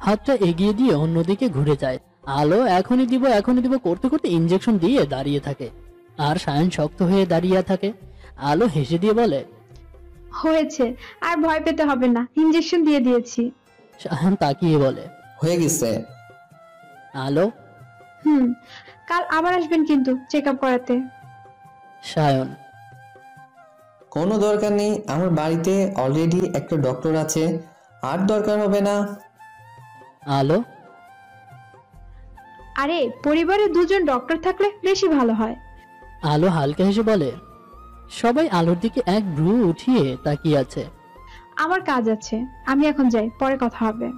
Speaker 4: হাতটা এগিয়ে দিয়ে অন্যদিকে ঘুরে যায়। আলো এখনই দিব করতে করতে ইনজেকশন দিয়ে দাঁড়িয়ে থাকে আর সায়ন শক্ত হয়ে দাঁড়িয়ে থাকে। আলো হেসে দিয়ে বলে,
Speaker 10: হয়েছে, আর ভয় পেতে হবে না, ইনজেকশন দিয়ে দিয়েছি।
Speaker 4: সায়ন তাকিয়ে বলে,
Speaker 6: হয়ে গেছে।
Speaker 4: আলো,
Speaker 10: কাল আবার আসবেন কিন্তু চেক আপ করাতে।
Speaker 4: সায়ন,
Speaker 6: কোনো দরকার নেই, আমার বাড়িতে অলরেডি একটা ডক্টর আছে, আর দরকার হবে না।
Speaker 4: আলো,
Speaker 10: আরে পরিবারে দুজন ডক্টর থাকলে বেশি ভালো হয়।
Speaker 4: আলো হালকা হেসে বলে। সবাই আলোর দিকে এক ভ্রু উঠিয়ে তাকিয়ে আছে।
Speaker 10: আমার কাজ আছে, আমি এখন যাই, পরে কথা হবে।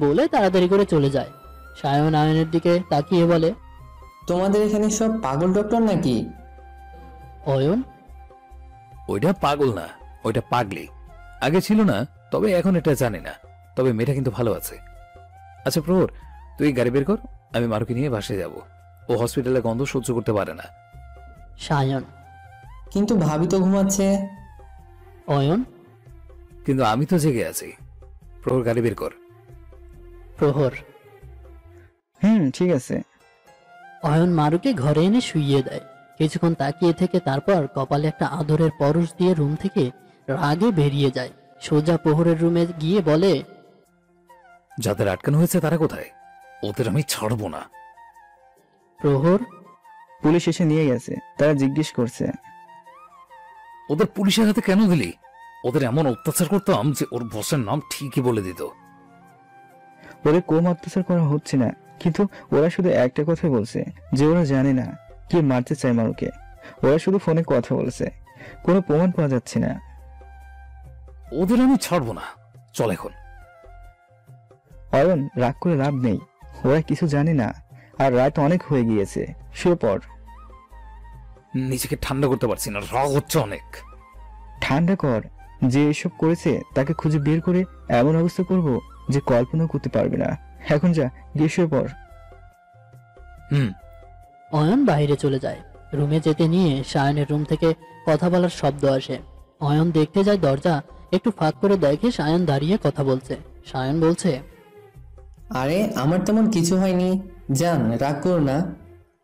Speaker 4: বলে তাড়াতাড়ি করে চলে যায়। সায়ন আয়নের দিকে তাকিয়ে বলে,
Speaker 6: তোমাদের এখানে সব পাগল ডক্টর নাকি?
Speaker 4: অয়ন,
Speaker 5: ওইটা পাগল না, ওইটা পাগলি। আগে ছিল না, তবে এখন এটা জানে না। তবে মেয়েটা কিন্তু ভালো আছে। আচ্ছা প্রহর, তুই গাড়ি বের কর, আমি মারুকে নিয়ে বাসায় যাব। ও হসপিটালে গন্ধ সহ্য করতে পারে না।
Speaker 4: সায়ন,
Speaker 6: কিন্তু ভাবি তো ঘুমাচ্ছে।
Speaker 4: অয়ন,
Speaker 5: কিন্তু আমি তো জেগে আছি। প্রহর, গাড়ি বের কর।
Speaker 4: প্রহর,
Speaker 2: ঠিক আছে।
Speaker 4: অয়ন মারুকে ঘরে এনে শুইয়ে দেয়। কিছুক্ষণ তাকিয়ে থেকে তারপর কপালে একটা আদরের পরশ দিয়ে রুম থেকে রাগে বেরিয়ে যায়। সোজা প্রহরের রুমে গিয়ে বলে,
Speaker 5: যাদের আটকানো হয়েছে তারা কোথায়? ওদের আমি ছাড়বো না।
Speaker 4: প্রহর,
Speaker 2: পুলিশ এসে নিয়ে গেছে, তারা জিজ্ঞেস করছে।
Speaker 5: ওদের পুলিশের হাতে কেন দিলি? ওদের এমন অত্যাচার করতাম যে ওর বসের নাম ঠিকই বলে দিত।
Speaker 2: ওদের কম অত্যাচার করা হচ্ছে না, কিন্তু ওরা শুধু একটা কথাই বলছে যে ওরা জানে না কে মারতে চায় মারুকে। ওরা শুধু ফোনে কথা বলছে, কোনো প্রমাণ পাওয়া যাচ্ছে না।
Speaker 5: ওদের আমি ছাড়বো না, চল এখন।
Speaker 2: অয়ন, রাগ করে লাভ নেই, ওরা কিছু জানে না, আর রাত অনেক হয়ে গিয়েছে, শুয়ে পড়।
Speaker 5: নিজেকে ঠান্ডা করতে পারছি না, রাগ হচ্ছে অনেক।
Speaker 2: ঠান্ডা কর, যে এসব করেছে তাকে খুঁজে বের করে এমন অবস্থা করব যে কল্পনাও করতে পারবে না। এখন যা, গিয়ে শুয়ে পড়।
Speaker 4: অয়ন বাইরে চলে যায়। রুমে যেতে নিয়ে সায়নের রুম থেকে কথা বলার শব্দ আসে। অয়ন দেখতে যায় দরজা একটু ফাঁক করে দেখে সায়ন দাঁড়িয়ে কথা বলছে। সায়ন বলছে,
Speaker 6: আরে আমার তেমন কিছু হয়নি, জান রাগ করো না,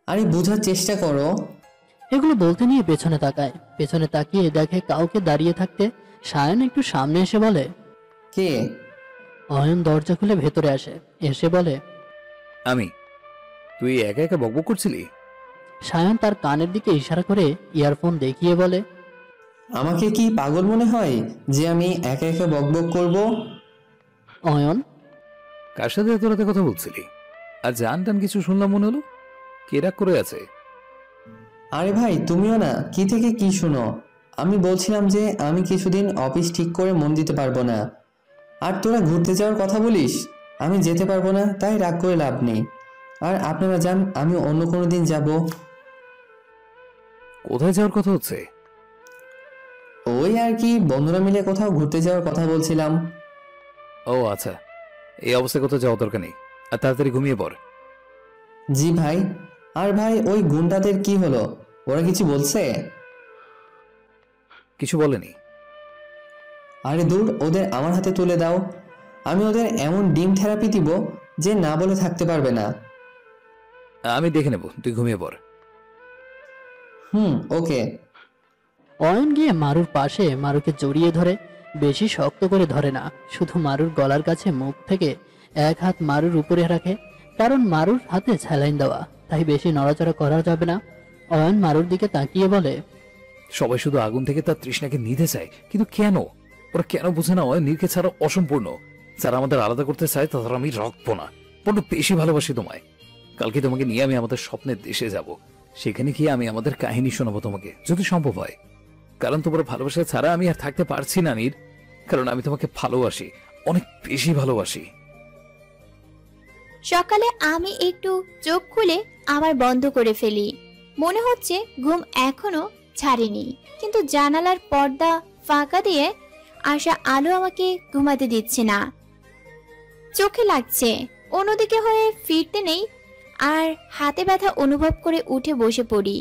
Speaker 6: আরে বোঝার চেষ্টা করো।
Speaker 4: এগুলো বলতে নিয়ে পেছনে তাকায়। পেছনে তাকিয়ে দেখে কাউকে দাঁড়িয়ে থাকতে। সায়ন একটু সামনে এসে বলে,
Speaker 6: কে?
Speaker 4: অয়ন দরজা খুলে ভেতরে আসে, এসে বলে,
Speaker 5: আমি। তুই একা একা বকবক করছিলি?
Speaker 4: সায়ন তার কানের দিকে ইশারা করে ইয়ারফোন দেখিয়ে বলে,
Speaker 6: আমাকে কি পাগল মনে হয় যে আমি একা একা বকবক করব?
Speaker 4: অয়ন,
Speaker 5: কার সাথে এত রাতে কথা বলছিলি? আর জান টান কিছু শুনলাম মনে হলো। কে রাগ করে আছে?
Speaker 6: আরে ভাই তুমিও না, কি থেকে কি শুনো। আমি বলছিলাম যে আমি কিছুদিন অফিস ঠিক করে মন দিতে পারবো না, আর তোরা ঘুরতে যাওয়ার কথা বলিস। আমি যেতে পারবো না, তাই রাগ করে লাভ নেই। আর আপনারা যান, আমি অন্য কোনো দিন যাব।
Speaker 5: কোথায় যাওয়ার কথা হচ্ছে?
Speaker 6: ওই আর কি, বন্ধুরা মিলে কোথাও ঘুরতে যাওয়ার কথা বলছিলাম।
Speaker 5: ও আচ্ছা, এই অবস্থায় কোথাও যাওয়ার দরকার নেই, আর তাড়াতাড়ি ঘুমিয়ে পড়।
Speaker 6: জি ভাই। আর ভাই ওই গুন্ডাদের কি হলো, ওরা কিছু বলছে?
Speaker 5: কিছু বলেনি।
Speaker 6: আরে দূর, ওদের আমার হাতে তুলে দাও, আমি ওদের এমন ডিম থেরাপি দিব যে না বলে থাকতে পারবে না।
Speaker 5: আমি দেখে নেব, তুই ঘুমিয়ে পড়।
Speaker 6: ওকে।
Speaker 4: অয়ন গিয়ে মারুর পাশে মারুকে জড়িয়ে ধরে, বেশি শক্ত করে ধরে না, শুধু মারুর গলার কাছে মুখ থেকে এক হাত মারুর উপরে রাখে, কারণ মারুর হাতে স্যালাইন দেওয়া, তাই বেশি নড়াচড়া করা যাবে না। অয়ন মারুর দিকে তাকিয়ে বলে,
Speaker 5: সবাই শুধু আগুন থেকে তার তৃষ্ণাকে নিতে চায়, কিন্তু কেন? ওরা কেন বোঝে না নীরকে ছাড়া অসম্পূর্ণ। যারা আমাদের আলাদা করতে চায় তাদের আমি রাখবো না। বড্ড বেশি ভালোবাসি তোমায়। কালকে তোমাকে নিয়ে আমি আমাদের স্বপ্নের দেশে যাব, সেখানে গিয়ে আমি আমাদের কাহিনী শোনাবো তোমাকে, যদি সম্ভব হয়। কারণ তোমার ভালোবাসা ছাড়া আমি আর থাকতে পারছি না নীর, কারণ আমি তোমাকে ভালোবাসি, অনেক বেশি ভালোবাসি।
Speaker 3: সকালে আমি একটু চোখ খুলে আবার বন্ধ করে ফেলি। মনে হচ্ছে ঘুম এখনো ছাড়েনি, কিন্তু জানালার পর্দা ফাঁকা দিয়ে আসা আলো আমাকে ঘুমাতে দিচ্ছে না। চোখে লাগছে, অন্যদিকে হয়ে ফিরতে নেই, আর হাতে ব্যথা অনুভব করে উঠে বসে পড়ি।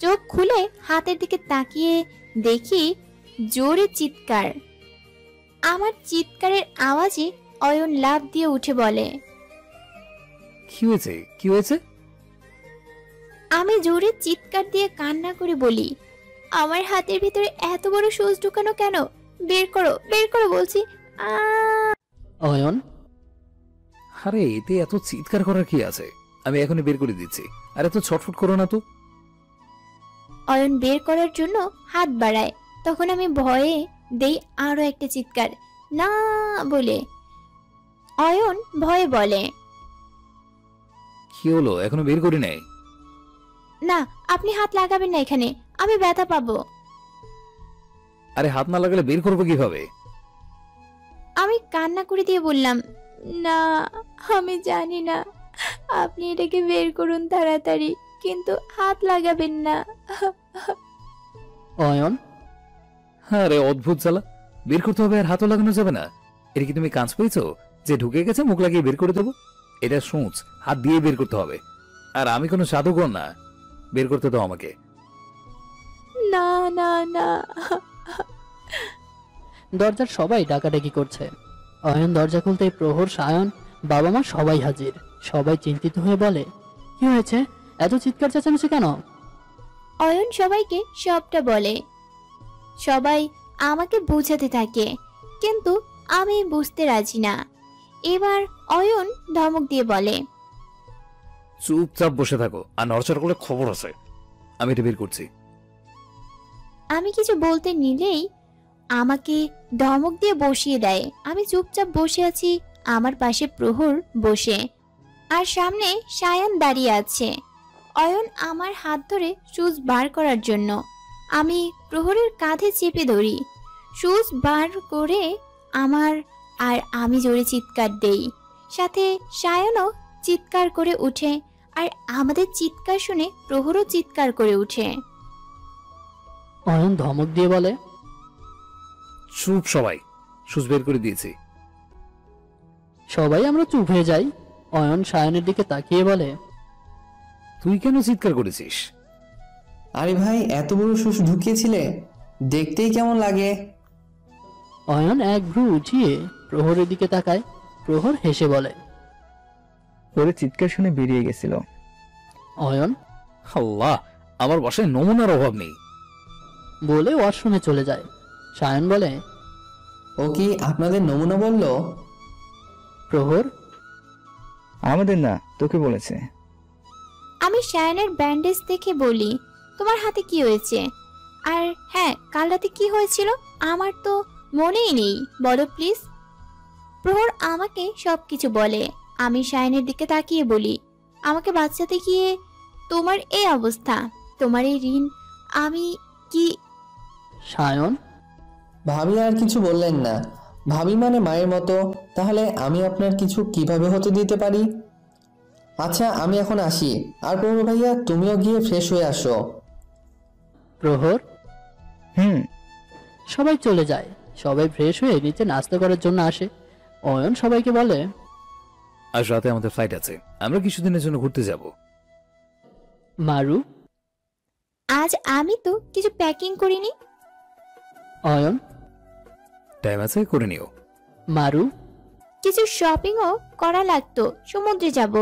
Speaker 3: চোখ খুলে হাতের দিকে তাকিয়ে দেখি জোরে চিৎকার। আমার চিৎকারের আওয়াজে অয়ন লাফ দিয়ে উঠে বলে,
Speaker 5: কি হয়েছে, কি হয়েছে?
Speaker 3: আমি জোরে চিৎকার দিয়ে কান্না করে বলি, আমার হাতের ভিতরে এত বড় সুচ ঢুকানো কেন? বের করো, বের করো বলছি।
Speaker 4: অয়ন,
Speaker 5: আরে এতে এত চিৎকার করার কি আছে? আমি এখনই বের করে দিচ্ছি, আর এত ছটফট করো না তো।
Speaker 3: অয়ন বের করার জন্য হাত বাড়ায়, তখন আমি ভয়ে দেই আরো একটা চিৎকার, না বলে। অয়ন ভয়ে বলে,
Speaker 5: কি হলো, এখনো বের করি নাই?
Speaker 3: না, আপনি হাত লাগাবেন না এখানে, আমি ব্যথা পাবো।
Speaker 5: আরে হাত না লাগালে বের করবো কিভাবে?
Speaker 3: আমি কান্না করে দিয়ে বললাম, না আমি জানি না, আপনি এটাকে বের করুন তাড়াতাড়ি, কিন্তু হাত লাগাবেন না।
Speaker 4: অয়ন,
Speaker 5: আরে অদ্ভুত জ্বালা, বের করতে হবে আর হাতও লাগানো যাবে না? এটা কি তুমি কাজ পেয়েছো যে ঢুকে গেছে মুখ লাগিয়ে বের করে দেবো? এটা সূচ, হাত দিয়ে বের করতে হবে। আর আমি কোনো জাদুকর না, বের করতে দাও আমাকে।
Speaker 3: না না না।
Speaker 4: দরজার সবাই ডাকাডাকি করছে। অয়ন দরজা খুলতে প্রহর, সায়ন, বাবা মা সবাই হাজির। সবাই চিন্তিত হয়ে বলে, কি হয়েছে, এত চিৎকার চেঁচামেচি কেন?
Speaker 3: অয়ন সবাইকে সবটা বলে। সবাই আমাকে বোঝাতে থাকে, কিন্তু আমি বুঝতে রাজি না। এবার অয়ন ধমক দিয়ে বলে,
Speaker 5: চুপচাপ বসে থাকো, আর নড়চড় করলে খবর আছে। আমি এটা বের করছি।
Speaker 3: আমি কিছু বলতে নিলেই আমাকে ধমক দিয়ে বসিয়ে দেয়। আমি চুপচাপ বসে আছি, আমার পাশে প্রহর বসে, আর সামনে সায়ান দাঁড়িয়ে আছে। অয়ন আমার হাত ধরে শুজ বার করার জন্য। আমি প্রহরের কাঁধে চেপে ধরি, শুজ বার করে আমার, আর আমি জোরে চিৎকার দেই। সাথে সায়ানও চিৎকার করে উঠে, আর আমাদের চিৎকার শুনে প্রহরও চিৎকার করে উঠে।
Speaker 4: অয়ন ধমক দিয়ে বলে,
Speaker 5: চুপ সবাই, সুচ বের করে দিয়েছি।
Speaker 4: সবাই আমরা চুপ হয়ে যাই। অয়ন সায়নের দিকে তাকিয়ে বলে,
Speaker 5: তুই কেন চিৎকার করেছিস?
Speaker 6: আরে ভাই, এত বড় সুস ঢুকিয়েছিলে, দেখতেই কেমন লাগে।
Speaker 4: অয়ন এক ভ্রু উঠিয়ে প্রহরের দিকে তাকায়। প্রহর হেসে বলে,
Speaker 2: ওরে চিৎকার শুনে বেরিয়ে গেছিল।
Speaker 4: অয়ন,
Speaker 5: আল্লাহ, আমার বাসায় নমুনার অভাব নেই।
Speaker 4: বলে ওয়াশরুমে চলে যায়। সায়ন বলে,
Speaker 6: ও কি আপনাদের নমুনা বললো?
Speaker 4: প্রহর,
Speaker 2: আমাদের না, তোকে বলেছে।
Speaker 3: আমি সায়ানের ব্যান্ডেজ দেখে বলি, তোমার হাতে কি হয়েছে? আর হ্যাঁ, কাল রাতে কি হয়েছিল আমার তো মনেই নেই, বলো প্লিজ। প্রহর আমাকে সবকিছু বলে। আমি সায়ানের দিকে তাকিয়ে বলি, আমাকে বাঁচাতে গিয়ে তোমার এই অবস্থা, তোমার এই ঋণ আমি কি?
Speaker 4: সায়ন,
Speaker 6: ভাবি আর কিছু বললেন না। ভাবি মানে মায়ের মতো। তাহলে আমি আপনার কিছু কিভাবে হতে দিতে পারি? আচ্ছা, আমি এখন আসি। আর প্রভু ভাইয়া, তুমিও গিয়ে ফ্রেশ হয়ে আসো।
Speaker 4: প্রহর,
Speaker 2: হুম।
Speaker 4: সবাই চলে যায়। সবাই ফ্রেশ হয়ে নিচে নাস্তা করার জন্য আসে। অয়ন সবাইকে বলে,
Speaker 5: আজ রাতে আমাদের ফ্লাইট আছে, আমরা কিছুদিনের জন্য ঘুরতে যাব।
Speaker 4: মারু,
Speaker 3: আজ আমি তো কিছু প্যাকিং করিনি।
Speaker 4: অয়ন,
Speaker 5: টাইম আছে, করে নিও।
Speaker 4: মারু,
Speaker 3: কিছু শপিংও করা লাগতো, সমুদ্রে যাব।